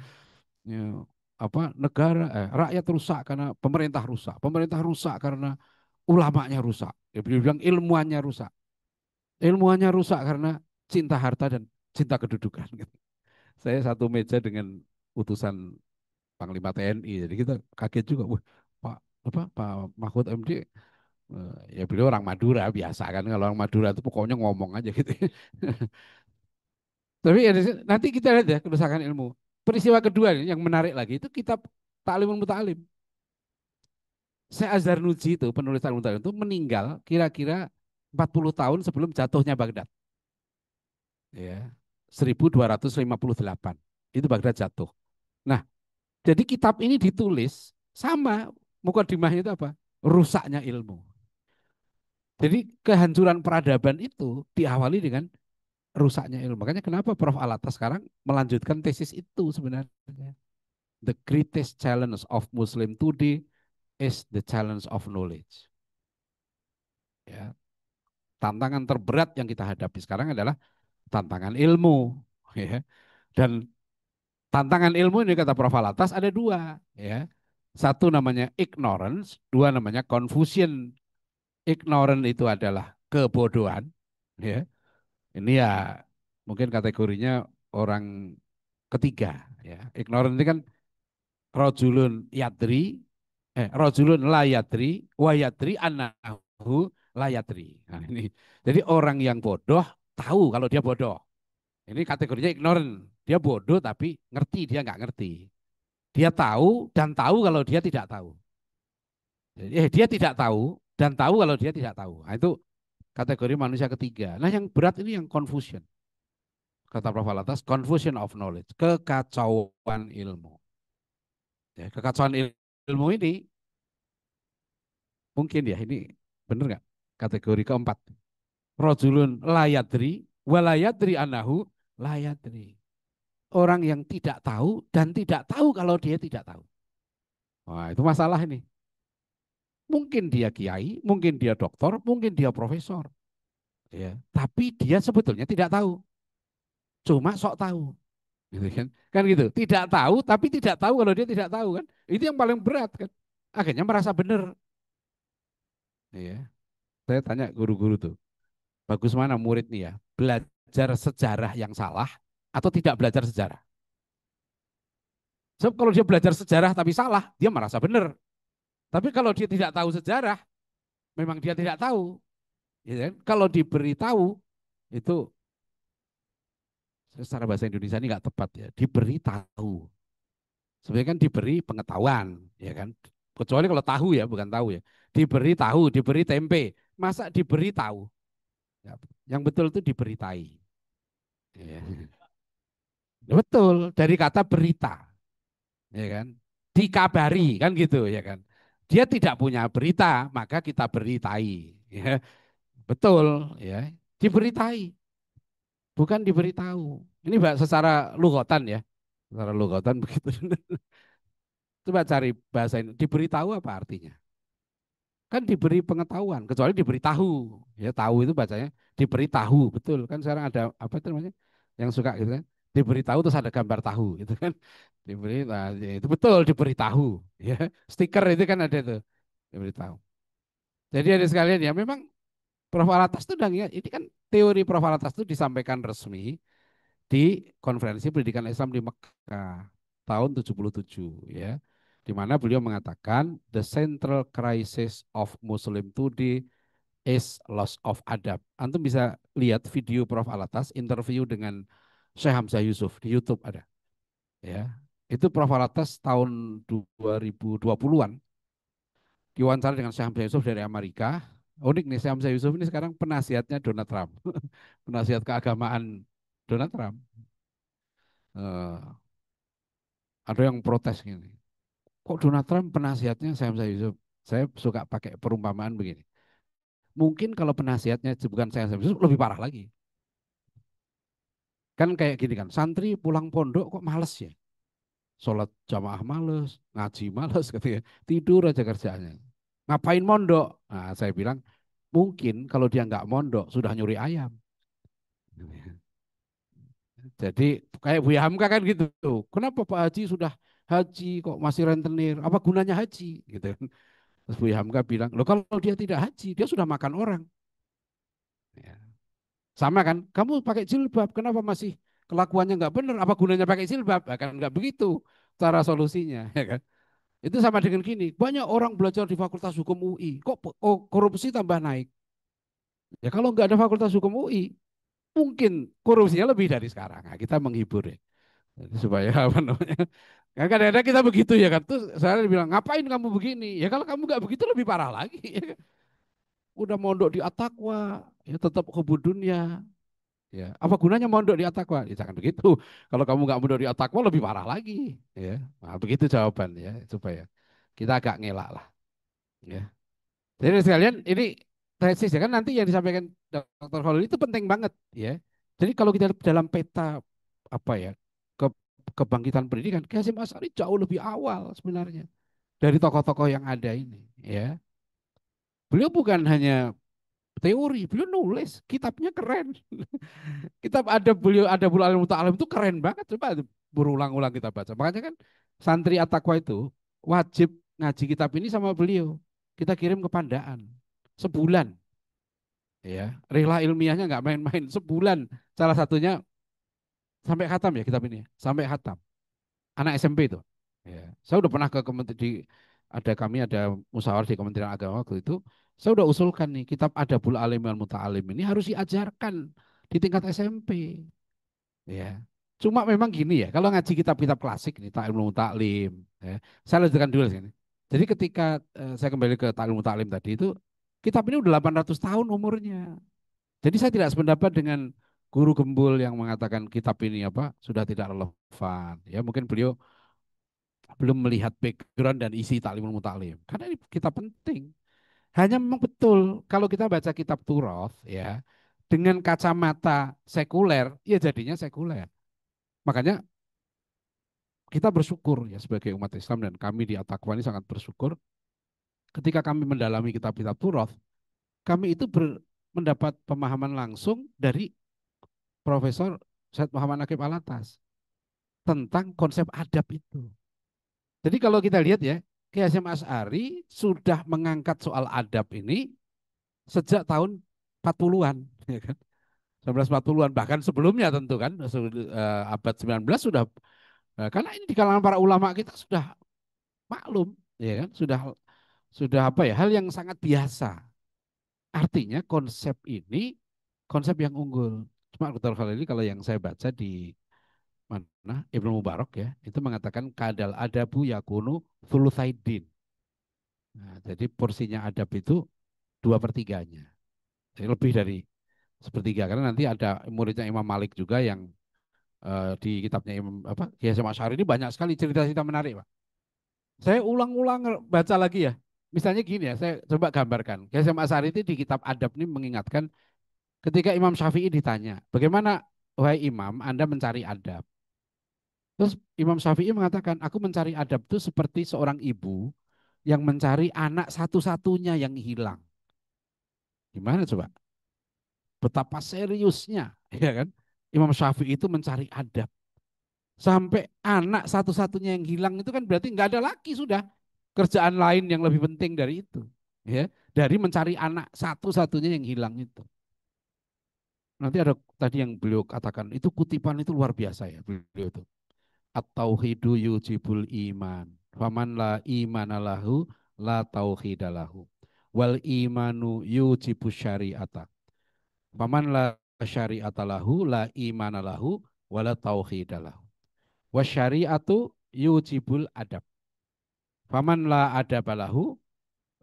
Ya, apa negara rakyat rusak karena pemerintah rusak karena ulamanya rusak. Ya, beliau bilang ilmuannya rusak karena cinta harta dan cinta kedudukan. Saya satu meja dengan utusan Panglima TNI. Jadi kita kaget juga, wah Pak Mahfud MD Ya beliau orang Madura biasa kan, kalau orang Madura itu pokoknya ngomong aja gitu. Tapi ya, nanti kita lihat ya kerusakan ilmu. Peristiwa kedua nih, yang menarik lagi itu kitab Ta'limul Muta'alim. Syekh Azhar Nuji itu penulis Ta'limul Muta'alim itu meninggal kira-kira 40 tahun sebelum jatuhnya Baghdad. Ya, 1258 itu Baghdad jatuh. Nah, jadi kitab ini ditulis sama mukadimahnya itu apa? Rusaknya ilmu. Jadi kehancuran peradaban itu diawali dengan rusaknya ilmu. Makanya kenapa Prof. Alata sekarang melanjutkan tesis itu sebenarnya. The greatest challenge of Muslim today is the challenge of knowledge. Ya, tantangan terberat yang kita hadapi sekarang adalah tantangan ilmu. Ya. Dan tantangan ilmu ini kata Prof. Alatas ada dua. Ya. Satu namanya ignorance, dua namanya confusion. Ignorance itu adalah kebodohan. Ya. Ini ya mungkin kategorinya orang ketiga. Ya. Ignorance ini kan rojulun yadri, rojulun layadri, wayadri anahu layadri. Nah, ini. Jadi orang yang bodoh tahu kalau dia bodoh. Ini kategorinya ignorant. Dia bodoh tapi ngerti dia nggak ngerti. Dia tahu dan tahu kalau dia tidak tahu. Jadi, dia tidak tahu dan tahu kalau dia tidak tahu. Nah, itu kategori manusia ketiga. Nah yang berat ini yang confusion. Kata Prof. Alatas, confusion of knowledge. Kekacauan ilmu. Ya, kekacauan ilmu ini mungkin ya ini benar nggak? Kategori keempat. Rojulun layadri walayadri anahu layadri. Orang yang tidak tahu dan tidak tahu kalau dia tidak tahu. Wah, itu masalah ini. Mungkin dia kiai, mungkin dia doktor, mungkin dia profesor. Ya, tapi dia sebetulnya tidak tahu. Cuma sok tahu. Gitu kan? Kan gitu. Tidak tahu tapi tidak tahu kalau dia tidak tahu kan. Itu yang paling berat kan. Akhirnya merasa benar. Ya. Saya tanya guru-guru tuh, bagus mana murid nih ya? Belajar sejarah yang salah atau tidak belajar sejarah? Sebab kalau dia belajar sejarah tapi salah, dia merasa benar. Tapi kalau dia tidak tahu sejarah, memang dia tidak tahu. Ya kan? Kalau diberitahu, itu secara bahasa Indonesia ini nggak tepat ya. Diberitahu. Sebenarnya kan diberi pengetahuan, ya kan? Kecuali kalau tahu ya, bukan tahu ya. Diberi tahu, diberi tempe. Masa diberi tahu? Ya, yang betul itu diberitai. Ya. Betul, dari kata berita, ya kan? Dikabari, kan gitu, ya kan? Dia tidak punya berita, maka kita beritai. Ya. Betul, ya. Diberitai, bukan diberitahu. Ini secara lugotan ya. Secara lugotan begitu. Coba cari bahasa ini. Diberitahu apa artinya? Kan diberi pengetahuan, kecuali diberitahu. Ya tahu itu bacanya diberitahu, betul. Kan sekarang ada apa itu namanya? Yang suka gitu kan. Diberitahu terus ada gambar tahu gitu kan. Diberi, nah, ya itu betul diberitahu. Ya, stiker itu kan ada itu diberitahu. Jadi ada sekalian ya memang Prof. Alatas itu udah ini kan teori Prof. Alatas itu disampaikan resmi di Konferensi Pendidikan Islam di Mekah tahun 77 ya. Di mana beliau mengatakan the central crisis of Muslim today is loss of adab. Antum bisa lihat video Prof. Alatas interview dengan Syekh Hamzah Yusuf di YouTube ada ya. Itu Prof. Alatas tahun 2020-an diwawancara dengan Syekh Hamzah Yusuf dari Amerika. Unik nih Syekh Hamzah Yusuf ini sekarang penasihatnya Donald Trump. Penasihat keagamaan Donald Trump. Ada yang protes gini. Kok Donald Trump penasihatnya saya Yusuf? Saya suka pakai perumpamaan begini. Mungkin kalau penasihatnya bukan saya Yusuf lebih parah lagi. Kan kayak gini kan, santri pulang pondok kok males ya? Sholat jamaah males, ngaji males gitu ya. Tidur aja kerjaannya. Ngapain mondok? Nah, saya bilang mungkin kalau dia nggak mondok sudah nyuri ayam. Jadi kayak Buya Hamka kan gitu. Kenapa Pak Haji sudah haji kok masih rentenir? Apa gunanya haji? Gitu kan. Terus Buya Hamka bilang, loh kalau dia tidak haji, dia sudah makan orang. Ya. Sama kan, kamu pakai jilbab, kenapa masih kelakuannya nggak benar? Apa gunanya pakai jilbab? Kan nggak begitu cara solusinya, ya kan? Itu sama dengan gini, banyak orang belajar di Fakultas Hukum UI, kok korupsi tambah naik. Ya kalau nggak ada Fakultas Hukum UI, mungkin korupsinya lebih dari sekarang. Nah, kita menghibur ya. Jadi supaya apa namanya? Kan kadang-kadang kita begitu ya kan. Terus saya bilang, ngapain kamu begini? Ya kalau kamu nggak begitu lebih parah lagi. Udah mondok di Atakwa, ya tetap hubud dunia. Ya, apa gunanya mondok di Atakwa? Ya jangan begitu. Kalau kamu nggak mondok di Atakwa lebih parah lagi. Ya, nah, begitu jawaban ya supaya kita agak ngelak lah. Ya. Jadi sekalian ini tesis ya kan nanti yang disampaikan Dr. Holil itu penting banget ya. Jadi kalau kita dalam peta apa ya ke kebangkitan pendidikan, Ki Hasyim Asy'ari jauh lebih awal sebenarnya dari tokoh-tokoh yang ada ini ya. Beliau bukan hanya teori, beliau nulis, kitabnya keren. Kitab ada beliau ada Bulu Alim Muta'alim itu keren banget, coba berulang-ulang kita baca. Makanya kan santri At-Taqwa itu wajib ngaji kitab ini sama beliau. Kita kirim ke Pandaan sebulan ya. Rihlah ilmiahnya nggak main-main sebulan. Salah satunya sampai khatam ya kitab ini, sampai khatam. Anak SMP itu. Ya. Saya udah pernah ke kementerian di ada kami ada musyawarah di Kementerian Agama waktu itu. Saya udah usulkan nih kitab Adabul Alim wal Muta'alim ini harus diajarkan di tingkat SMP. Ya. Cuma memang gini ya, kalau ngaji kitab-kitab klasik nih, Ta'limul Ta'lim, ya, saya lanjutkan dulu sini. Jadi ketika saya kembali ke Ta'limul Ta'lim tadi itu, kitab ini udah 800 tahun umurnya. Jadi saya tidak sependapat dengan guru gembul yang mengatakan kitab ini apa sudah tidak relevan. Ya mungkin beliau belum melihat background dan isi Ta'limul Muta'lim. Karena ini kitab penting. Hanya memang betul kalau kita baca kitab Turoth ya dengan kacamata sekuler, ya jadinya sekuler. Makanya kita bersyukur ya sebagai umat Islam dan kami di At-Taqwa ini sangat bersyukur ketika kami mendalami kitab-kitab Turoth, kami itu mendapat pemahaman langsung dari Profesor Said Muhammad Naqib Alatas tentang konsep adab itu. Jadi kalau kita lihat ya, Ki Hasyim Asy'ari sudah mengangkat soal adab ini sejak tahun 40-an, ya kan? 1940-an bahkan sebelumnya tentu kan abad 19 sudah karena ini di kalangan para ulama kita sudah maklum ya kan sudah apa ya hal yang sangat biasa. Artinya konsep ini konsep yang unggul. Cuma Dr. Khalili kalau yang saya baca di mana Ibnu Mubarak ya itu mengatakan kadal adabu yakunu thulutsaidin. Nah, jadi porsinya adab itu dua pertiganya. Jadi lebih dari sepertiga karena nanti ada muridnya Imam Malik juga yang di kitabnya Imam apa Kiai Hasyim Asy'ari ini banyak sekali cerita-cerita menarik, Pak. Saya ulang-ulang baca lagi ya. Misalnya gini ya, saya coba gambarkan. Kiai Hasyim Asy'ari itu di kitab Adab ini mengingatkan ketika Imam Syafi'i ditanya, bagaimana wahai Imam, Anda mencari adab? Terus Imam Syafi'i mengatakan, aku mencari adab itu seperti seorang ibu yang mencari anak satu-satunya yang hilang. Gimana coba? Betapa seriusnya, ya kan? Imam Syafi'i itu mencari adab. Sampai anak satu-satunya yang hilang itu kan berarti nggak ada lagi sudah kerjaan lain yang lebih penting dari itu. Ya, dari mencari anak satu-satunya yang hilang itu. Nanti ada tadi yang beliau katakan itu kutipan itu luar biasa ya beliau itu. At-tauhidu yujibul iman. Faman la imana lahu la tauhidalahu. Wal imanu yujibu syari'ata. Faman la syari'ata lahu la imana lahu wala tauhidalahu. Wasyari'atu yujibul adab. Faman la adabalahu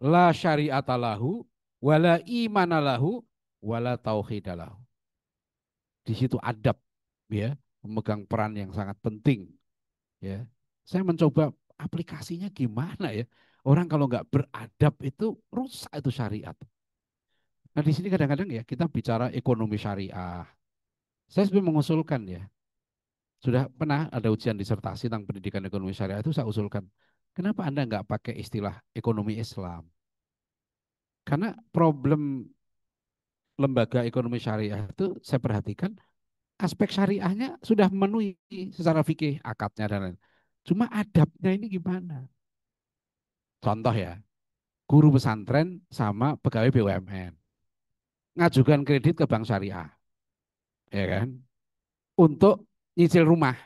la syari'ata lahu wala imana lahu wala tauhidalahu. Di situ adab ya memegang peran yang sangat penting ya. Saya mencoba aplikasinya gimana ya. Orang kalau nggak beradab itu rusak itu syariat. Nah di sini kadang-kadang ya kita bicara ekonomi syariah. Saya sebenarnya mengusulkan ya, sudah pernah ada ujian disertasi tentang pendidikan ekonomi syariah itu saya usulkan. Kenapa Anda nggak pakai istilah ekonomi Islam? Karena problem lembaga ekonomi syariah itu saya perhatikan aspek syariahnya sudah memenuhi secara fikih akadnya dan lain. Cuma adabnya ini gimana? Contoh ya, guru pesantren sama pegawai BUMN ngajukan kredit ke bank syariah, ya kan? Untuk nyicil rumah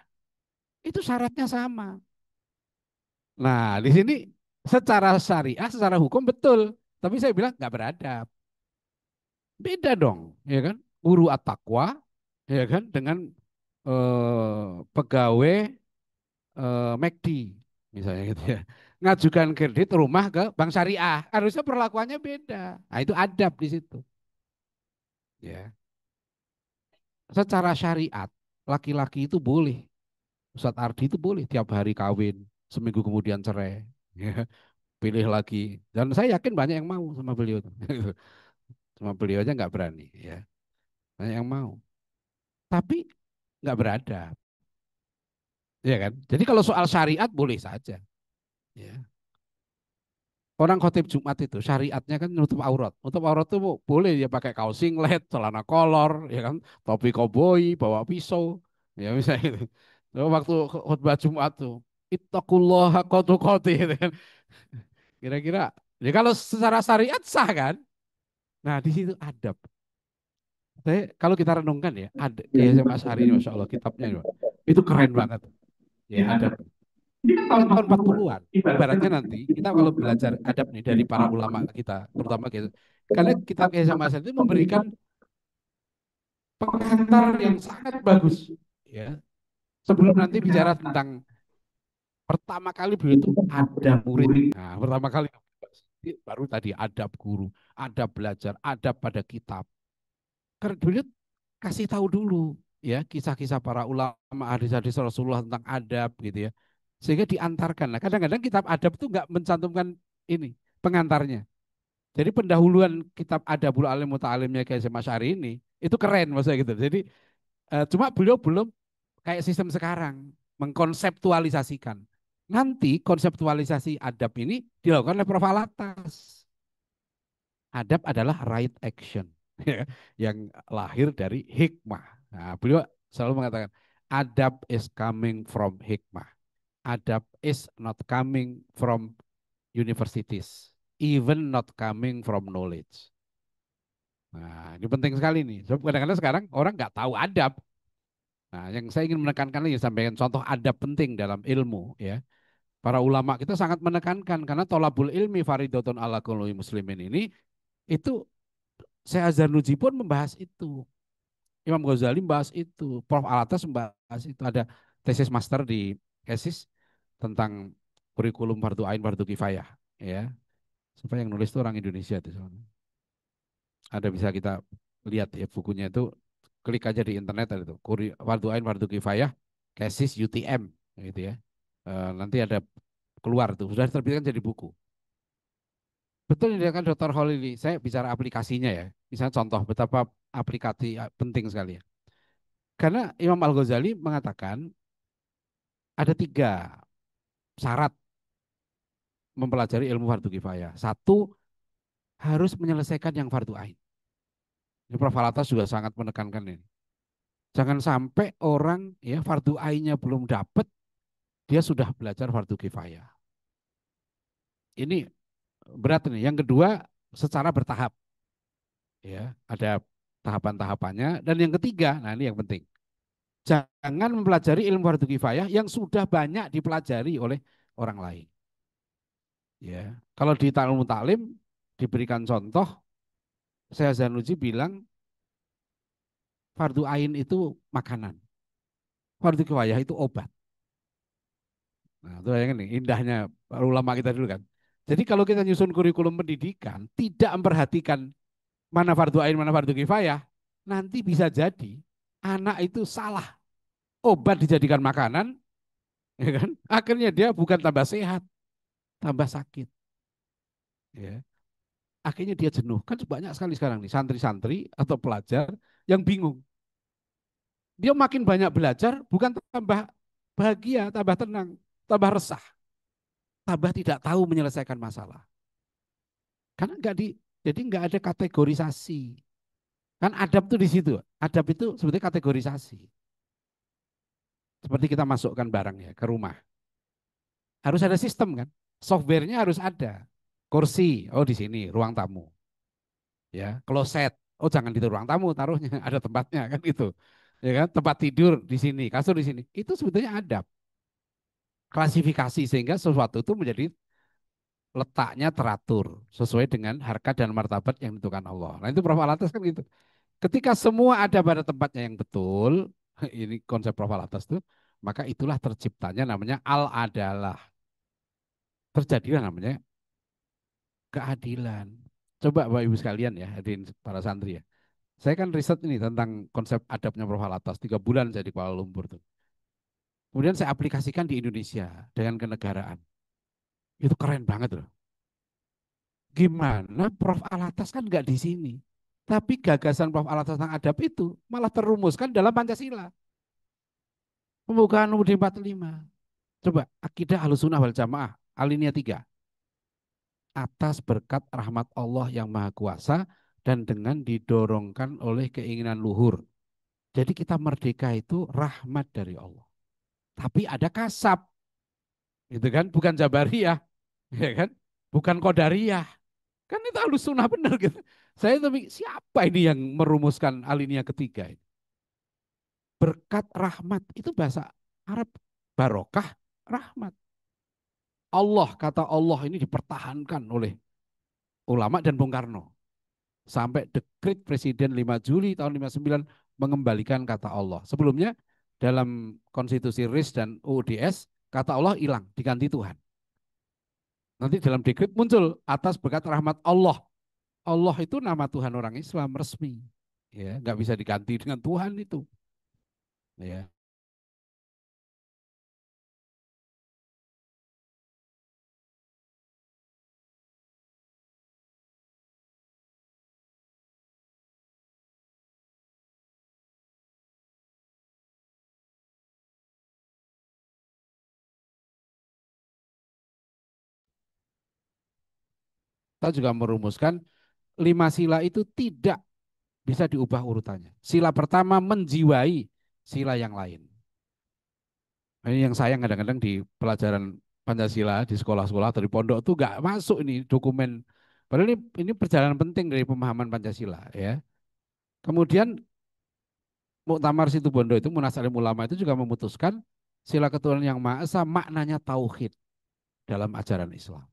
itu syaratnya sama. Nah, di sini secara syariah, secara hukum betul. Tapi saya bilang nggak beradab. Beda dong, ya kan? Guru at-taqwa, ya kan? Dengan pegawai McD, misalnya gitu ya. Ngajukan kredit rumah ke bank syariah. Harusnya perlakuannya beda. Nah, itu adab di situ. Ya. Secara syariat, laki-laki itu boleh. Ustadz Ardi itu boleh tiap hari kawin, seminggu kemudian cerai. Ya, pilih lagi. Dan saya yakin banyak yang mau sama beliau. Sama beliau aja nggak berani. Ya, banyak yang mau. Tapi nggak beradab. Ya kan? Jadi kalau soal syariat boleh saja. Ya. Orang khotib Jumat itu syariatnya kan nutup aurat. Nutup aurat itu boleh dia pakai kaos singlet, celana kolor, ya kan, topi koboi, bawa pisau, ya misalnya itu. Lalu waktu khutbah Jumat tuh, ittaqullaha haqqa tuqatih gitu kan. Kira-kira, ya kalau secara syariat sah kan? Nah di situ adab. Saya, kalau kita renungkan ya, ada kayak Mas Ari ini, Masya Allah, kitabnya itu keren banget. Ya adab. Ini kan tahun 40-an. Ibaratnya nanti kita kalau belajar adab nih dari para ulama kita, terutama gitu. Karena kitab Kiai Hasyim Asy'ari itu memberikan pengantar yang sangat bagus. Ya. Sebelum nanti bicara tentang pertama kali beliau itu ada murid. Nah, pertama kali baru tadi adab guru, adab belajar, adab pada kitab. Karena beliau kasih tahu dulu ya kisah-kisah para ulama, hadis-hadis Rasulullah tentang adab gitu ya. Sehingga diantarkan. Nah, kadang-kadang kitab adab itu nggak mencantumkan ini pengantarnya. Jadi pendahuluan kitab Adabul Alim Muta'alimnya kayak Mas Ari ini itu keren maksudnya gitu. Jadi cuma beliau belum kayak sistem sekarang mengkonseptualisasikan. Nanti konseptualisasi adab ini dilakukan oleh Prof. Alatas. Adab adalah right action yang lahir dari hikmah. Nah, beliau selalu mengatakan adab is coming from hikmah. Adab is not coming from universities, even not coming from knowledge. Nah, ini penting sekali nih. Sebab kadang-kadang sekarang orang nggak tahu adab. Nah, yang saya ingin menekankan lagi sampaikan contoh adab penting dalam ilmu ya. Para ulama kita sangat menekankan karena tolabul ilmi faridotun ala kulli muslimin ini itu Syekh Zarnuji pun membahas itu. Imam Ghazali membahas itu. Prof. Alatas membahas itu. Ada tesis master di tesis tentang kurikulum fardu ain fardu kifayah ya. Supaya yang nulis itu orang Indonesia itu soalnya. Ada bisa kita lihat ya bukunya itu klik aja di internet ada itu fardu ain fardu kifayah tesis UTM gitu ya. Nanti ada keluar tuh sudah terbitkan jadi buku. Betul yang dikatakan Dr. Holili, saya bicara aplikasinya ya. Misalnya contoh betapa aplikasi penting sekali ya. Karena Imam Al-Ghazali mengatakan ada tiga syarat mempelajari ilmu fardu kifayah. Satu, harus menyelesaikan yang fardu ain. Ini Prof. Alatas juga sangat menekankan ini. Jangan sampai orang ya fardu ainnya belum dapat, dia sudah belajar fardu kifayah. Ini berat nih. Yang kedua, secara bertahap. Ya, ada tahapan-tahapannya. Dan yang ketiga, nah ini yang penting. Jangan mempelajari ilmu fardu kifayah yang sudah banyak dipelajari oleh orang lain. Ya, kalau di Ta'lim Ta'lim diberikan contoh, saya Zanuji bilang fardu ain itu makanan, fardu kifayah itu obat. Nah, itu yang ini indahnya para ulama kita dulu kan. Jadi kalau kita nyusun kurikulum pendidikan, tidak memperhatikan mana fardu ain, mana fardu kifayah, nanti bisa jadi anak itu salah. Obat dijadikan makanan, ya kan? Akhirnya dia bukan tambah sehat, tambah sakit. Ya. Akhirnya dia jenuh. Kan banyak sekali sekarang nih santri-santri atau pelajar yang bingung. Dia makin banyak belajar, bukan tambah bahagia, tambah tenang, tambah resah, tambah tidak tahu menyelesaikan masalah. Karena enggak jadi enggak ada kategorisasi. Kan adab tuh di situ. Adab itu sebetulnya kategorisasi. Seperti kita masukkan barang ya ke rumah. Harus ada sistem kan. Softwarenya harus ada. Kursi, oh di sini ruang tamu. Ya, kloset, oh jangan di ruang tamu taruhnya, ada tempatnya kan itu. Ya kan, tempat tidur di sini, kasur di sini. Itu sebetulnya adab. klasifikasi sehingga sesuatu itu menjadi letaknya teratur sesuai dengan harkat dan martabat yang ditentukan Allah. Nah itu Prof. Alatas kan gitu. Ketika semua ada pada tempatnya yang betul, ini konsep Prof. Alatas itu, maka itulah terciptanya namanya al-adalah. Terjadilah namanya keadilan. Coba Bapak Ibu sekalian ya, hadirin para santri ya. Saya kan riset ini tentang konsep adabnya Prof. Alatas, 3 bulan saya di Kuala Lumpur tuh. Kemudian saya aplikasikan di Indonesia dengan kenegaraan. Itu keren banget loh. Gimana Prof. Alatas kan nggak di sini. Tapi gagasan Prof. Alatas tentang adab itu malah terumuskan dalam Pancasila. Pembukaan UUD 45. Coba, akidah Ahlussunnah wal Jamaah, alinea 3. Atas berkat rahmat Allah yang Maha Kuasa dan dengan didorongkan oleh keinginan luhur. Jadi kita merdeka itu rahmat dari Allah. Tapi ada kasab, gitu kan? Bukan jabariyah, ya kan? Bukan qadariyah. Kan itu Ahlussunnah benar gitu. Saya tapi siapa ini yang merumuskan alinea ketiga ini? Berkat rahmat itu bahasa Arab, barokah rahmat. Allah, kata Allah ini dipertahankan oleh ulama dan Bung Karno. Sampai dekrit Presiden 5 Juli tahun 59 mengembalikan kata Allah. Sebelumnya dalam konstitusi RIS dan UUDS, kata Allah hilang, diganti Tuhan. Nanti dalam dekrit muncul atas berkat rahmat Allah. Allah itu nama Tuhan orang Islam resmi. Ya, nggak bisa diganti dengan Tuhan itu. Ya. Kita juga merumuskan 5 sila itu tidak bisa diubah urutannya. Sila pertama menjiwai sila yang lain. Nah, ini yang sayang kadang-kadang di pelajaran Pancasila di sekolah-sekolah atau di pondok tuh nggak masuk ini dokumen. Padahal ini perjalanan penting dari pemahaman Pancasila ya. Kemudian Muktamar Situbondo itu Munas Alim Ulama itu juga memutuskan sila ketuhanan yang Maha Esa maknanya tauhid dalam ajaran Islam.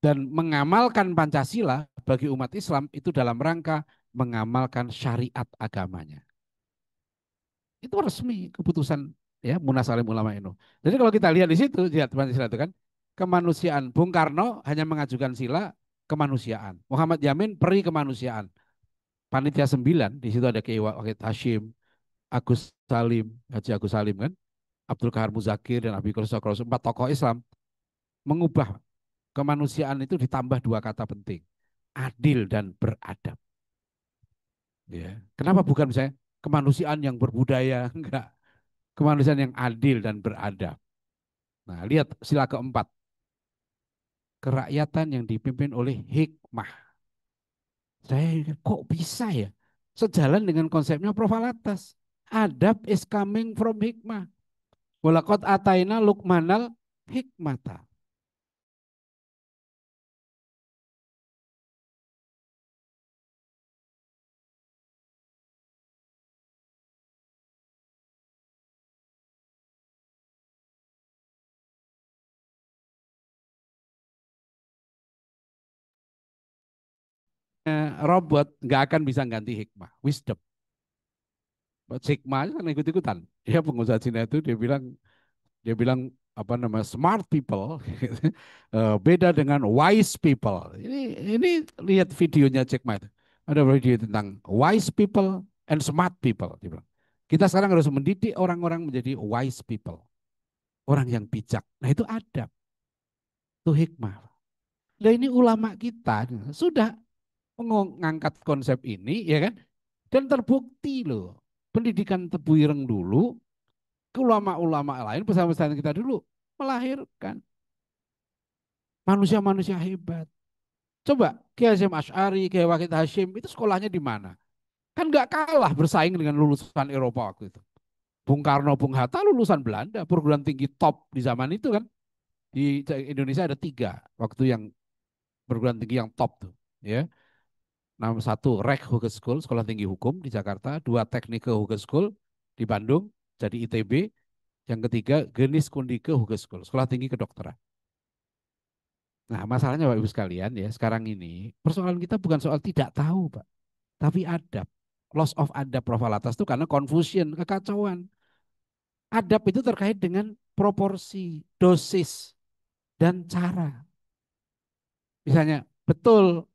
Dan mengamalkan Pancasila bagi umat Islam itu dalam rangka mengamalkan syariat agamanya. Itu resmi keputusan ya Munas Alim Ulama itu. Jadi kalau kita lihat di situ, lihat Pancasila itu kan kemanusiaan. Bung Karno hanya mengajukan sila kemanusiaan. Muhammad Yamin peri kemanusiaan. Panitia 9 di situ ada Kiai Wahid Hashim, Agus Salim, Haji Agus Salim kan, Abdul Kahar Muzakir dan Abi Khursa 4 tokoh Islam mengubah kemanusiaan itu ditambah 2 kata penting, adil dan beradab. Ya. Kenapa bukan misalnya kemanusiaan yang berbudaya? Enggak. Kemanusiaan yang adil dan beradab. Nah, lihat sila keempat. Kerakyatan yang dipimpin oleh hikmah. Saya kok bisa ya? Sejalan dengan konsepnya Prof. Alatas. Adab is coming from hikmah. Walakot ataina lukmanal hikmata. Robot nggak akan bisa ganti hikmah, wisdom. Hikmah kan ikut-ikutan. Ya pengusaha Cina itu dia bilang apa nama smart people beda dengan wise people. Ini lihat videonya Jack Ma itu. Ada video tentang wise people and smart people. Dia bilang. Kita sekarang harus mendidik orang-orang menjadi wise people, orang yang bijak. Nah itu adab, itu hikmah. Nah ini ulama kita sudah mengangkat konsep ini, ya kan? Dan terbukti loh, pendidikan Tebu Ireng dulu, ulama-ulama lain, pesantren kita dulu melahirkan manusia-manusia hebat. Coba Kiai Hasyim Asy'ari, Kiai Wahid Hashim itu sekolahnya di mana? Kan nggak kalah bersaing dengan lulusan Eropa waktu itu. Bung Karno, Bung Hatta lulusan Belanda, perguruan tinggi top di zaman itu kan. Di Indonesia ada 3 waktu yang perguruan tinggi yang top tuh. Ya, nama satu Rek Hogeschool, Sekolah Tinggi Hukum di Jakarta, 2 Technical Hogeschool di Bandung, jadi ITB, Yang ketiga, Geniskundige Hogeschool, sekolah tinggi kedokteran. Nah, masalahnya Bapak Ibu sekalian ya, sekarang ini persoalan kita bukan soal tidak tahu, Pak, tapi adab. Loss of adab profalatas itu karena confusion, kekacauan. Adab itu terkait dengan proporsi, dosis, dan cara. Misalnya, betul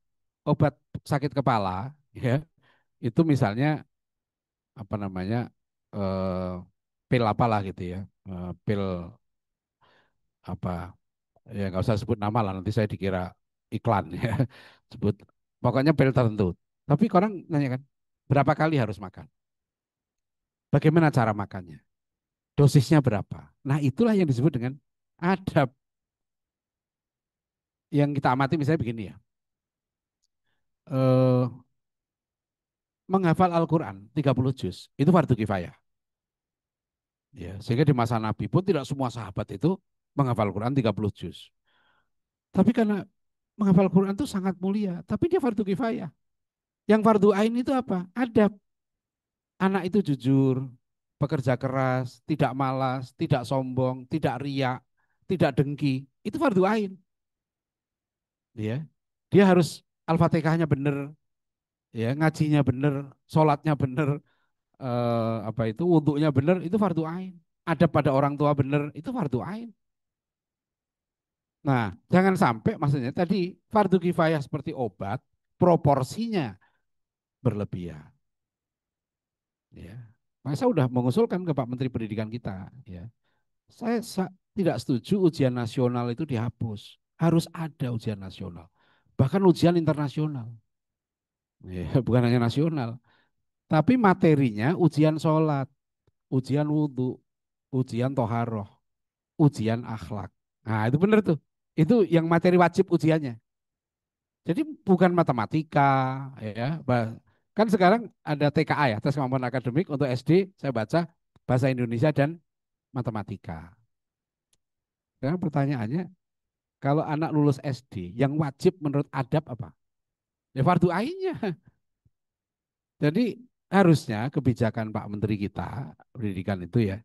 obat sakit kepala, ya, itu misalnya apa namanya, eh, pil apalah gitu ya, pil apa, ya nggak usah sebut nama lah, nanti saya dikira iklan ya, sebut pokoknya pil tertentu. Tapi orang nanya kan, berapa kali harus makan? Bagaimana cara makannya? Dosisnya berapa? Nah itulah yang disebut dengan adab. Yang kita amati misalnya begini ya, eh, menghafal Al-Quran 30 juz itu fardu kifayah. Ya, sehingga di masa Nabi pun tidak semua sahabat itu menghafal Quran 30 juz. Tapi karena menghafal Quran itu sangat mulia, tapi dia fardu kifayah. Yang fardu ain itu apa? Adab. Anak itu jujur, pekerja keras, tidak malas, tidak sombong, tidak riak, tidak dengki. Itu fardu ain. Ya. Dia harus Al-Fatihahnya benar, ya, ngajinya benar, sholatnya benar, apa itu wudhunya benar, itu fardu ain. Adab pada orang tua benar, itu fardu ain. Nah, jangan sampai maksudnya tadi fardu kifayah seperti obat, proporsinya berlebihan. Ya. Maka saya sudah mengusulkan ke Pak Menteri Pendidikan kita, ya. Tidak setuju ujian nasional itu dihapus. Harus ada ujian nasional. Bahkan ujian internasional. Ya, bukan hanya nasional. Tapi materinya ujian sholat, ujian wudhu, ujian toharoh, ujian akhlak. Nah itu benar tuh. Itu yang materi wajib ujiannya. Jadi bukan matematika, ya. Kan sekarang ada TKA ya, tes kemampuan akademik untuk SD, saya baca bahasa Indonesia dan matematika. Sekarang pertanyaannya, kalau anak lulus SD, yang wajib menurut adab apa? Ya fardu ainnya. Jadi harusnya kebijakan Pak Menteri kita, pendidikan itu ya,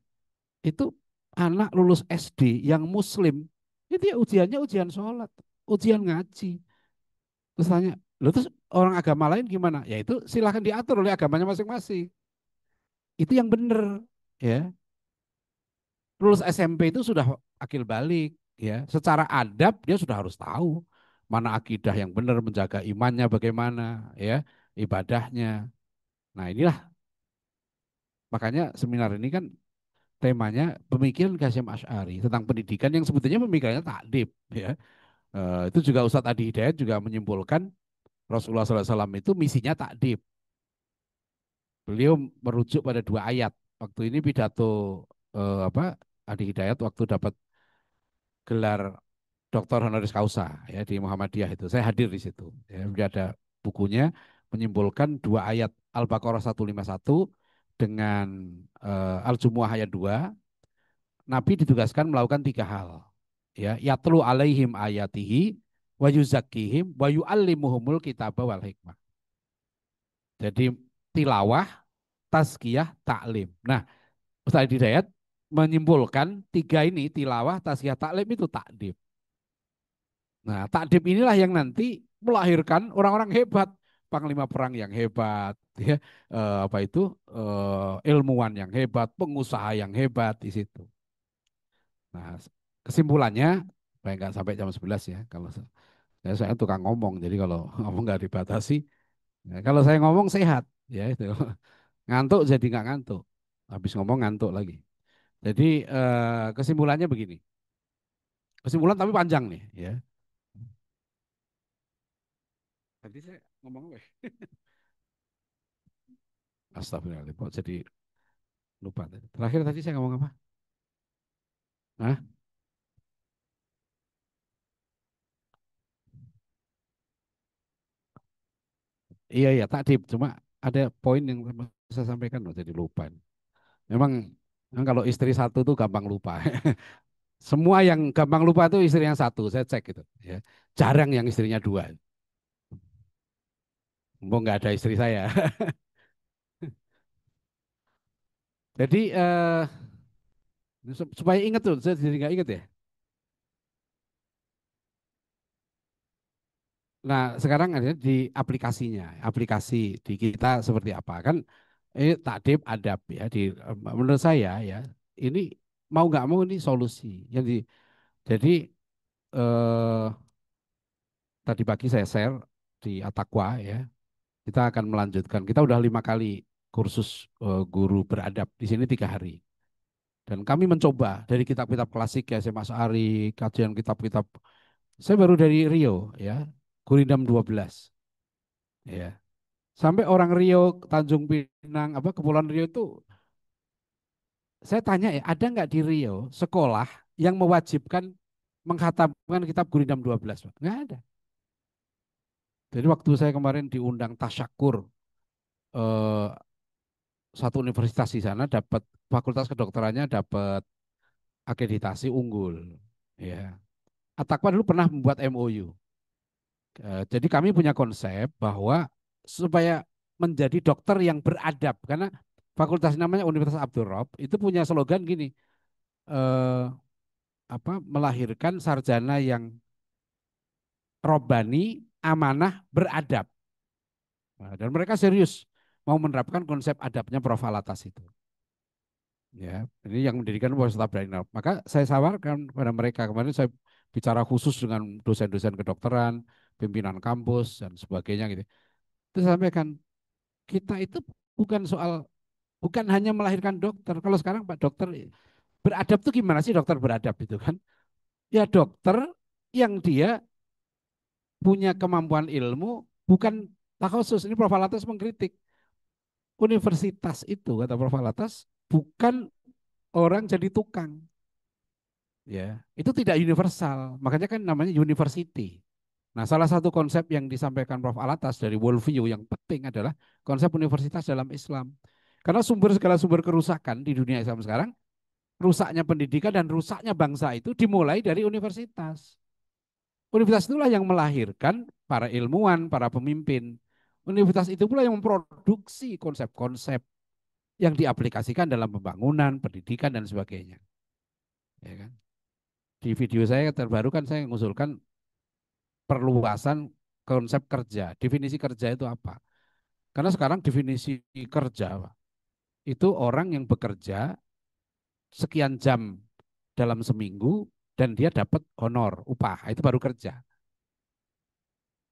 itu anak lulus SD yang muslim, itu ya ujiannya ujian sholat, ujian ngaji. Terus tanya, lo terus orang agama lain gimana? Ya itu silahkan diatur oleh agamanya masing-masing. Itu yang benar, ya. Lulus SMP itu sudah akil balik, ya. Secara adab dia sudah harus tahu mana akidah yang benar, menjaga imannya bagaimana, ya, ibadahnya. Nah inilah makanya seminar ini kan temanya pemikiran Kasyim Asy'ari tentang pendidikan yang sebetulnya pemikirannya takdib, ya. Itu juga Ustadz Adi Hidayat juga menyimpulkan Rasulullah SAW itu misinya takdib. Beliau merujuk pada dua ayat. Waktu ini pidato apa Adi Hidayat waktu dapat gelar Doktor honoris causa ya di Muhammadiyah itu. Saya hadir di situ. Ya, ada bukunya menyimpulkan dua ayat Al-Baqarah 151 dengan Al-Jumu'ah ayat 2. Nabi ditugaskan melakukan tiga hal. Ya, yatlu alaihim ayatihi wa yuzakkihim wa yu'allimuhumul kitaba wal hikmah. Jadi tilawah, tazkiyah, taklim. Nah, Ustaz Hidayat menyimpulkan tiga ini tilawah, tazkiyah, taklim itu takdim. Nah, takdim inilah yang nanti melahirkan orang-orang hebat, panglima perang yang hebat, ya, apa itu ilmuwan yang hebat, pengusaha yang hebat di situ. Nah, kesimpulannya, supaya nggak sampai jam 11 ya, kalau saya tukang ngomong, jadi kalau ngomong nggak dibatasi, ya, kalau saya ngomong sehat, ya itu ngantuk jadi nggak ngantuk, habis ngomong ngantuk lagi. Jadi kesimpulannya begini, kesimpulan tapi panjang nih, ya. Tadi saya ngomong apa? Astagfirullahaladzim, kok jadi lupa tadi. Terakhir tadi saya ngomong apa? Hah? Iya iya takdib, cuma ada poin yang saya sampaikan loh, jadi lupa. Memang, memang kalau istri satu tuh gampang lupa. Semua yang gampang lupa tuh istri yang satu, saya cek gitu. Ya. Jarang yang istrinya dua. Mau nggak ada istri saya. Jadi Supaya ingat tuh, saya jadi nggak ingat ya. Nah, sekarang ada di aplikasinya, aplikasi di kita seperti apa kan? Takdib adab ya. Menurut saya ya, ini mau nggak mau ini solusi. Jadi eh, tadi pagi saya share di Atakwa ya, kita akan melanjutkan. Kita udah 5 kali kursus guru beradab di sini 3 hari. Dan kami mencoba dari kitab-kitab klasik ya, saya Mas Ari, kajian kitab-kitab. Saya baru dari Rio ya, Gurindam 12 ya. Sampai orang Rio, Tanjung Pinang, apa Kepulauan Rio itu, saya tanya ya, ada nggak di Rio sekolah yang mewajibkan menghatamkan kitab Gurindam 12, Pak? Nggak ada. Jadi waktu saya kemarin diundang tasyakur eh, satu universitas di sana dapat fakultas kedokterannya dapat akreditasi unggul. Ya. Atakwa dulu pernah membuat MOU. Jadi kami punya konsep bahwa supaya menjadi dokter yang beradab karena fakultas namanya Universitas Abdul Rauf itu punya slogan gini, eh, melahirkan sarjana yang robani, amanah, beradab. Nah, dan mereka serius mau menerapkan konsep adabnya Prof. Alatas itu. Ya, ini yang mendirikan Universitas Bradinal. Maka saya sawarkan pada mereka kemarin saya bicara khusus dengan dosen-dosen kedokteran, pimpinan kampus dan sebagainya gitu. Itu saya sampaikan kita itu bukan soal bukan hanya melahirkan dokter. Kalau sekarang Pak dokter beradab tuh gimana sih dokter beradab itu kan? Ya dokter yang dia punya kemampuan ilmu bukan takhusus. Ini Prof. Alatas mengkritik universitas itu kata Prof. Alatas bukan orang jadi tukang. Ya, itu tidak universal. Makanya kan namanya university. Nah, salah satu konsep yang disampaikan Prof. Alatas dari worldview yang penting adalah konsep universitas dalam Islam. Karena segala sumber kerusakan di dunia Islam sekarang, rusaknya pendidikan dan rusaknya bangsa itu dimulai dari universitas. Universitas itulah yang melahirkan para ilmuwan, para pemimpin. Universitas itu pula yang memproduksi konsep-konsep yang diaplikasikan dalam pembangunan, pendidikan dan sebagainya. Ya kan? Di video saya terbaru kan saya mengusulkan perluasan konsep kerja. Definisi kerja itu apa? Karena sekarang definisi kerja itu orang yang bekerja sekian jam dalam seminggu dan dia dapat honor, upah, itu baru kerja.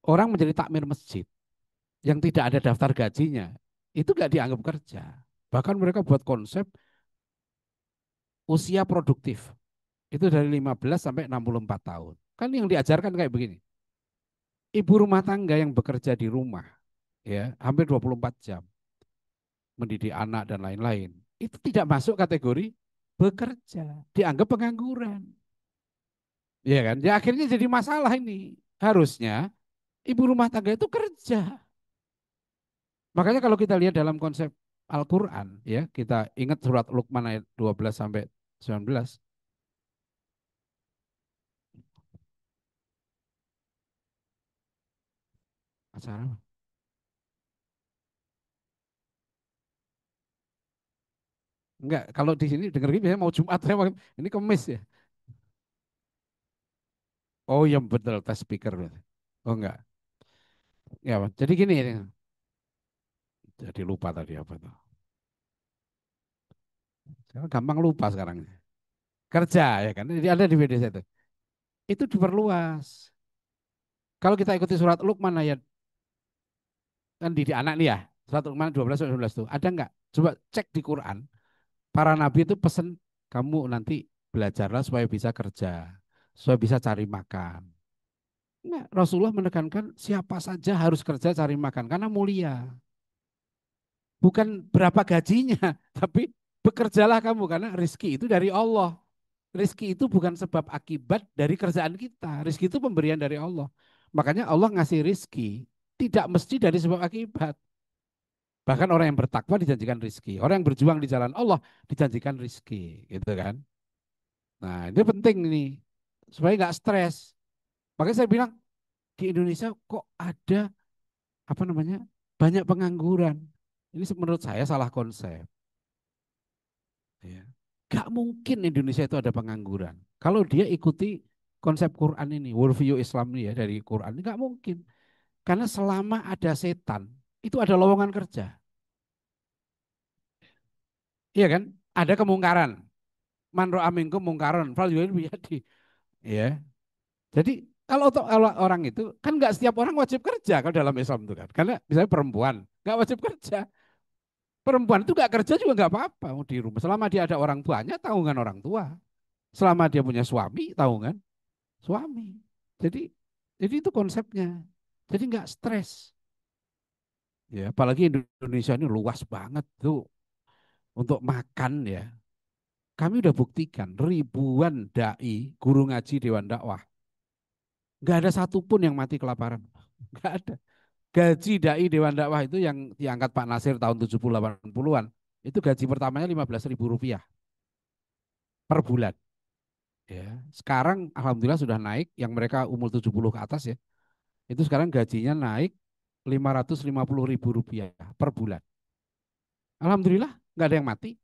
Orang menjadi takmir masjid yang tidak ada daftar gajinya, itu nggak dianggap kerja. Bahkan mereka buat konsep usia produktif. Itu dari 15 sampai 64 tahun. Kan yang diajarkan kayak begini. Ibu rumah tangga yang bekerja di rumah, ya hampir 24 jam, mendidik anak dan lain-lain, itu tidak masuk kategori bekerja, dianggap pengangguran. Ya kan? Ya akhirnya jadi masalah ini. Harusnya ibu rumah tangga itu kerja. Makanya kalau kita lihat dalam konsep Al-Qur'an ya, kita ingat surat Luqman ayat 12 sampai 19. Acara apa? Enggak, kalau di sini denger gini biasanya mau Jumat, ini Kemis ya. Oh iya betul tes speaker. Oh enggak. Ya, jadi gini, jadi lupa tadi apa tuh. Sekarang gampang lupa sekarang. Kerja ya kan. Jadi ada di video saya itu. Itu diperluas. Kalau kita ikuti surat Luqman ayat kan di anak nih ya. Surat Luqman 12 sampai 19 tuh. Ada enggak? Coba cek di Quran. Para nabi itu pesen kamu nanti belajarlah supaya bisa kerja, supaya bisa cari makan. Enggak, Rasulullah menekankan siapa saja harus kerja cari makan karena mulia. Bukan berapa gajinya, tapi bekerjalah kamu karena rezeki itu dari Allah. Rizki itu bukan sebab akibat dari kerjaan kita. Rizki itu pemberian dari Allah. Makanya Allah ngasih rizki. Tidak mesti dari sebab akibat. Bahkan orang yang bertakwa dijanjikan rizki. Orang yang berjuang di jalan Allah dijanjikan rizki. Gitu kan. Nah itu penting nih. Supaya nggak stres. Makanya saya bilang di Indonesia kok ada apa namanya banyak pengangguran. Ini menurut saya salah konsep. Ya. Gak mungkin Indonesia itu ada pengangguran. Kalau dia ikuti konsep Quran ini, worldview Islam ini ya dari Quran, nggak mungkin. Karena selama ada setan, itu ada lowongan kerja. Iya kan? Ada kemungkaran. Man ro'a minkum mungkaron, fal biyadi. Ya. Jadi kalau orang itu kan nggak setiap orang wajib kerja kalau dalam Islam itu kan. Karena misalnya perempuan nggak wajib kerja. Perempuan itu nggak kerja juga nggak apa-apa di rumah. Selama dia ada orang tuanya, tanggungan orang tua. Selama dia punya suami, tanggungan suami. Jadi jadi itu konsepnya. Jadi nggak stres. Ya, apalagi Indonesia ini luas banget tuh untuk makan ya. Kami udah buktikan ribuan dai, guru ngaji dewan dakwah. Nggak ada satupun yang mati kelaparan. Nggak ada. Gaji dai dewan dakwah itu yang diangkat Pak Nasir tahun 70-80-an. Itu gaji pertamanya 15.000 rupiah per bulan. Ya. Sekarang alhamdulillah sudah naik yang mereka umur 70 ke atas ya. Itu sekarang gajinya naik 550.000 rupiah per bulan. Alhamdulillah nggak ada yang mati,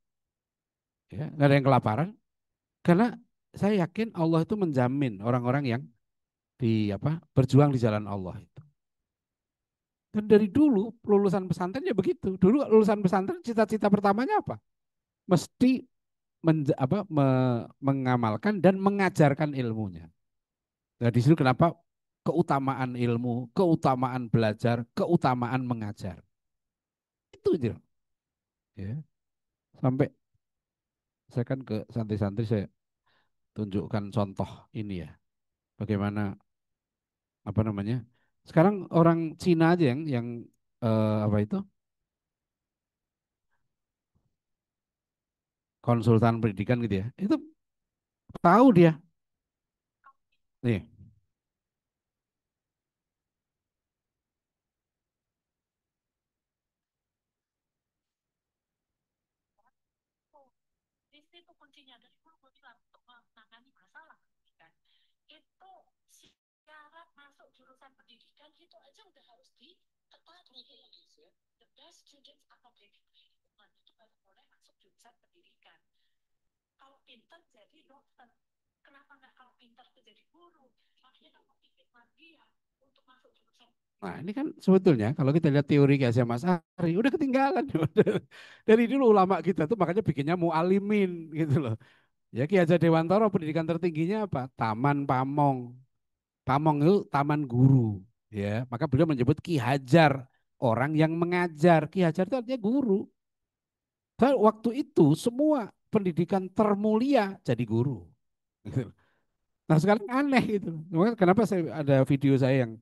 ya, nggak ada yang kelaparan. Karena saya yakin Allah itu menjamin orang-orang yang di apa berjuang di jalan Allah itu. Dan dari dulu lulusan pesantren ya begitu. Dulu lulusan pesantren cita-cita pertamanya apa? Mesti mengamalkan dan mengajarkan ilmunya. Nah, di situ kenapa keutamaan ilmu, keutamaan belajar, keutamaan mengajar. Itu aja. Ya. Sampai saya kan ke santri-santri saya tunjukkan contoh ini ya. Bagaimana apa namanya? Sekarang orang Cina aja yang apa itu? Konsultan pendidikan gitu ya. Itu tahu dia. Nih, nah, ini kan sebetulnya kalau kita lihat teori Ki Hasyim Asy'ari udah ketinggalan. Dari dulu ulama kita tuh makanya bikinnya mualimin gitu loh. Ya Ki Hajar Dewantara pendidikan tertingginya apa? Taman Pamong. Pamong itu taman guru. Ya, maka beliau menyebut Ki Hajar, orang yang mengajar. Ki Hajar itu artinya guru. Dan waktu itu semua pendidikan termulia jadi guru. Gitu. Nah sekarang aneh itu. Makanya kenapa saya ada video saya yang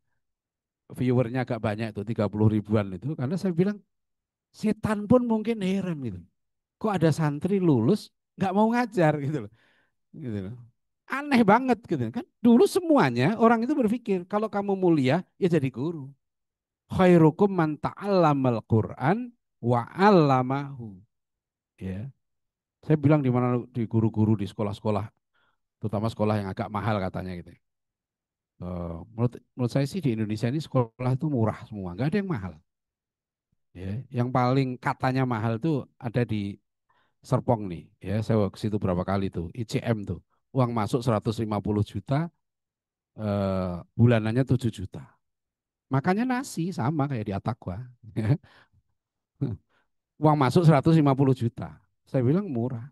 viewernya agak banyak itu 30 ribuan itu karena saya bilang setan pun mungkin heran gitu. Kok ada santri lulus nggak mau ngajar gitu loh. Gitu loh. Aneh banget gitu kan. Dulu semuanya orang itu berpikir kalau kamu mulia ya jadi guru. Khairukum man ta'allamal Qur'an wa 'allamahu. Ya. Saya bilang di mana di guru-guru di sekolah-sekolah, terutama sekolah yang agak mahal katanya gitu. Menurut saya sih di Indonesia ini sekolah itu murah semua, nggak ada yang mahal. Ya, yang paling katanya mahal tuh ada di Serpong nih. Ya, saya ke situ berapa kali tuh, ICM tuh. Uang masuk 150 juta, bulanannya 7 juta. Makanya nasi sama kayak di Atakwa. Uang masuk 150 juta. Saya bilang murah.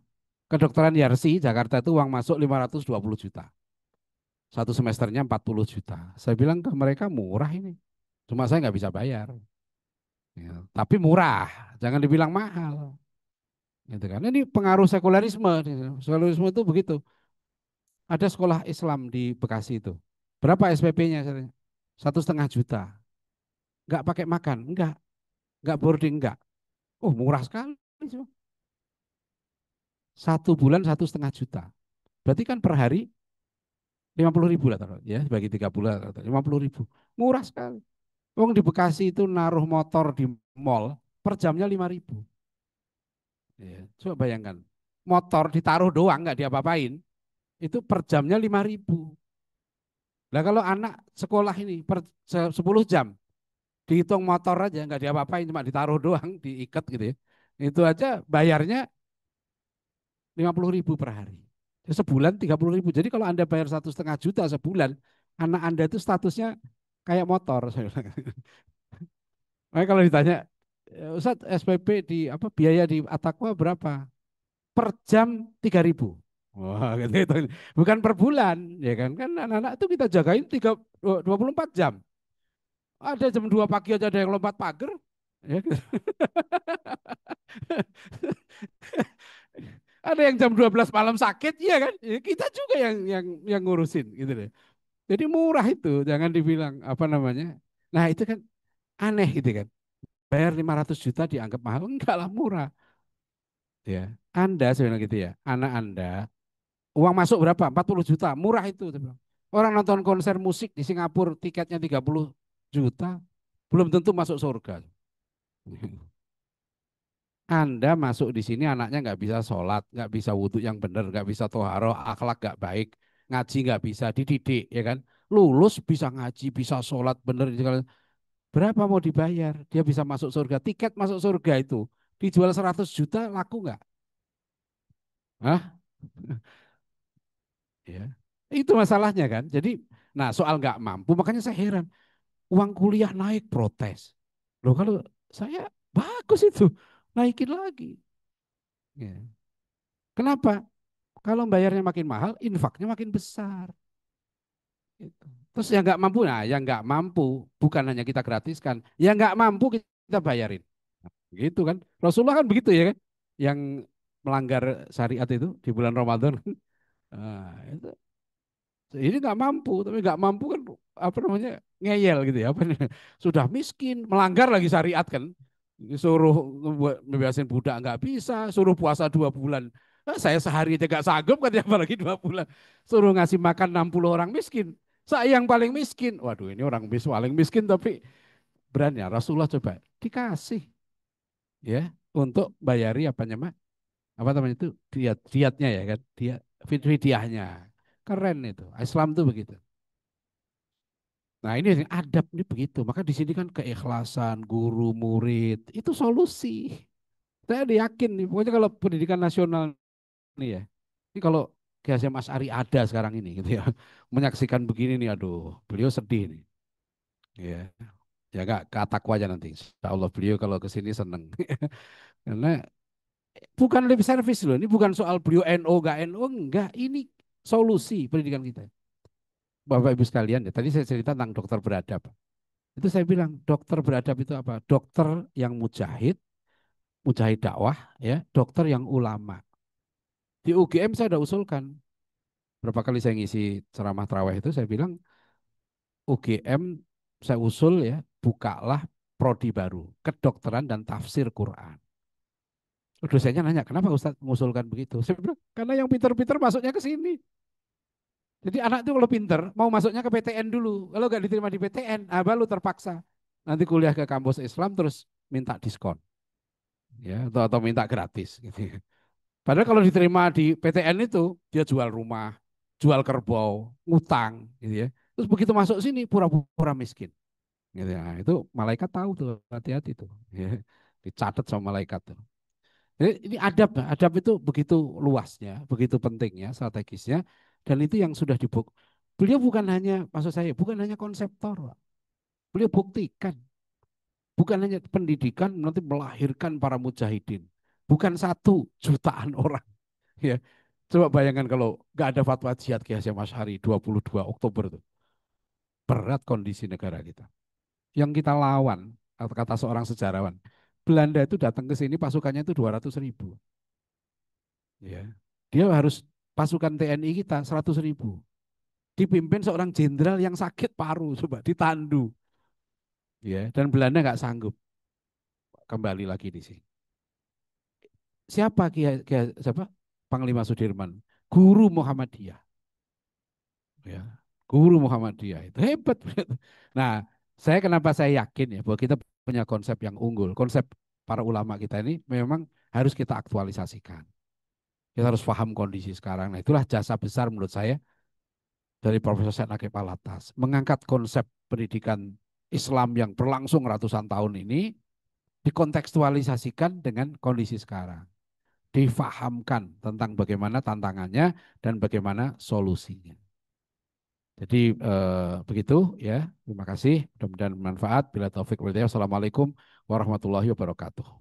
Kedokteran Yarsi Jakarta itu uang masuk 520 juta. Satu semesternya 40 juta. Saya bilang ke mereka murah ini. Cuma saya nggak bisa bayar. Ya, tapi murah, jangan dibilang mahal. Gitu kan. Ini pengaruh sekularisme. Sekularisme itu begitu. Ada sekolah Islam di Bekasi itu. Berapa SPP-nya? 1,5 juta. Nggak pakai makan, nggak boarding, enggak. Oh murah sekali. 1 bulan 1,5 juta. Berarti kan per hari 50 ribu lah taruh, ya bagi 3 bulan 50 ribu. Murah sekali. Wong di Bekasi itu naruh motor di mall per jamnya 5 ribu. Ya, coba bayangkan. Motor ditaruh doang nggak diapa-apain, itu per jamnya 5 ribu. Nah kalau anak sekolah ini per 10 jam, dihitung motor aja nggak diapa-apain, cuma ditaruh doang, diikat gitu ya. Itu aja bayarnya 50.000 per hari. Sebulan 30.000. Jadi kalau Anda bayar 1,5 juta sebulan, anak Anda itu statusnya kayak motor. Makanya kalau ditanya, Ustaz SPP di apa biaya di Atakwa berapa? Per jam 3.000. Wah, gitu, gitu. Bukan per bulan, ya kan? Kan anak-anak itu kita jagain 24 jam. Ada jam 2 pagi aja ada yang lompat pagar. Ya, gitu. Ada yang jam 12 malam sakit, ya kan? Ya, kita juga yang ngurusin gitu deh. Jadi murah itu, jangan dibilang apa namanya. Nah, itu kan aneh gitu kan. Bayar 500 juta dianggap mahal, enggak lah murah. Ya, Anda sebenarnya gitu ya. Anak Anda uang masuk berapa? 40 juta, murah itu. Orang nonton konser musik di Singapura tiketnya 30 juta, belum tentu masuk surga. Anda masuk di sini anaknya nggak bisa sholat, nggak bisa wudhu yang benar, nggak bisa toharoh, akhlak nggak baik, ngaji nggak bisa, dididik, ya kan? Lulus bisa ngaji, bisa sholat benar, berapa mau dibayar? Dia bisa masuk surga. Tiket masuk surga itu dijual 100 juta laku nggak? Hah? Ya. Itu masalahnya kan. Jadi, nah soal nggak mampu, makanya saya heran. Uang kuliah naik protes. Loh kalau saya bagus itu, naikin lagi. Ya. Kenapa? Kalau bayarnya makin mahal, infaknya makin besar. Gitu. Terus yang nggak mampu, nah yang nggak mampu bukan hanya kita gratiskan, yang nggak mampu kita bayarin. Gitu kan? Rasulullah kan begitu ya kan? Yang melanggar syariat itu di bulan Ramadan. Nah, itu ini nggak mampu, tapi nggak mampu kan apa namanya ngeyel gitu ya. Apa, sudah miskin, melanggar lagi syariat kan. Suruh ngebebasin budak nggak bisa, suruh puasa 2 bulan. Nah, saya sehari aja nggak sanggup kan, apalagi 2 bulan. Suruh ngasih makan 60 orang miskin. Saya yang paling miskin. Waduh ini orang paling miskin tapi berani ya. Rasulullah coba dikasih ya untuk bayari apa namanya itu diatnya ya kan dia fidyahnya keren itu Islam tuh begitu. Nah ini adab ini begitu, maka di sini kan keikhlasan guru murid itu solusi. Saya yakin nih pokoknya kalau pendidikan nasional nih ya, ini kalau Kiai Hasyim Asy'ari ada sekarang ini gitu ya, menyaksikan begini nih, aduh beliau sedih nih ya. Ya gak kataku aja nanti insya Allah beliau kalau ke sini seneng. Karena bukan lip service loh, ini bukan soal beliau NO gak NO, enggak, ini solusi pendidikan kita. Bapak Ibu sekalian, ya, tadi saya cerita tentang dokter beradab. Itu saya bilang, dokter beradab itu apa? Dokter yang mujahid, mujahid dakwah, ya, dokter yang ulama. Di UGM saya udah usulkan, berapa kali saya ngisi ceramah terawih itu, saya bilang, UGM saya usul ya, bukalah prodi baru, kedokteran dan tafsir Quran. Dosennya nanya, kenapa Ustadz mengusulkan begitu? Saya bilang, karena yang pinter-pinter masuknya ke sini. Jadi anak itu kalau pinter mau masuknya ke PTN dulu. Kalau nggak diterima di PTN, baru terpaksa nanti kuliah ke kampus Islam terus minta diskon, ya atau minta gratis gitu. Ya. Padahal kalau diterima di PTN itu dia jual rumah, jual kerbau, ngutang, gitu ya. Terus begitu masuk sini pura-pura miskin, gitu ya. Nah, itu malaikat tahu tuh, hati-hati tuh, ya. Dicatat sama malaikat tuh. Jadi ini adab itu begitu luasnya, begitu pentingnya, strategisnya, dan itu yang sudah dibuk. Beliau bukan hanya, maksud saya, bukan hanya konseptor, Pak. Beliau buktikan, bukan hanya pendidikan nanti melahirkan para mujahidin, bukan 1 jutaan orang. Ya, coba bayangkan kalau nggak ada fatwa jihad Ki Hasyim Asy'ari 22 Oktober itu, berat kondisi negara kita. Yang kita lawan, kata seorang sejarawan, Belanda itu datang ke sini pasukannya itu 200.000. Ya. Dia harus pasukan TNI kita 100.000. Dipimpin seorang jenderal yang sakit paru, coba ditandu. Ya, dan Belanda nggak sanggup kembali lagi di sini. Siapa Panglima Sudirman? Guru Muhammadiyah. Ya, guru Muhammadiyah itu hebat. Nah, saya yakin ya bahwa kita punya konsep yang unggul. Konsep para ulama kita ini memang harus kita aktualisasikan. Kita harus paham kondisi sekarang. Nah, itulah jasa besar menurut saya dari Profesor Syed Akif Alatas, mengangkat konsep pendidikan Islam yang berlangsung ratusan tahun ini dikontekstualisasikan dengan kondisi sekarang. difahamkan tentang bagaimana tantangannya dan bagaimana solusinya. Jadi begitu ya. Terima kasih. Mudah-mudahan bermanfaat. Bila taufik walhidayah. Wassalamualaikum warahmatullahi wabarakatuh.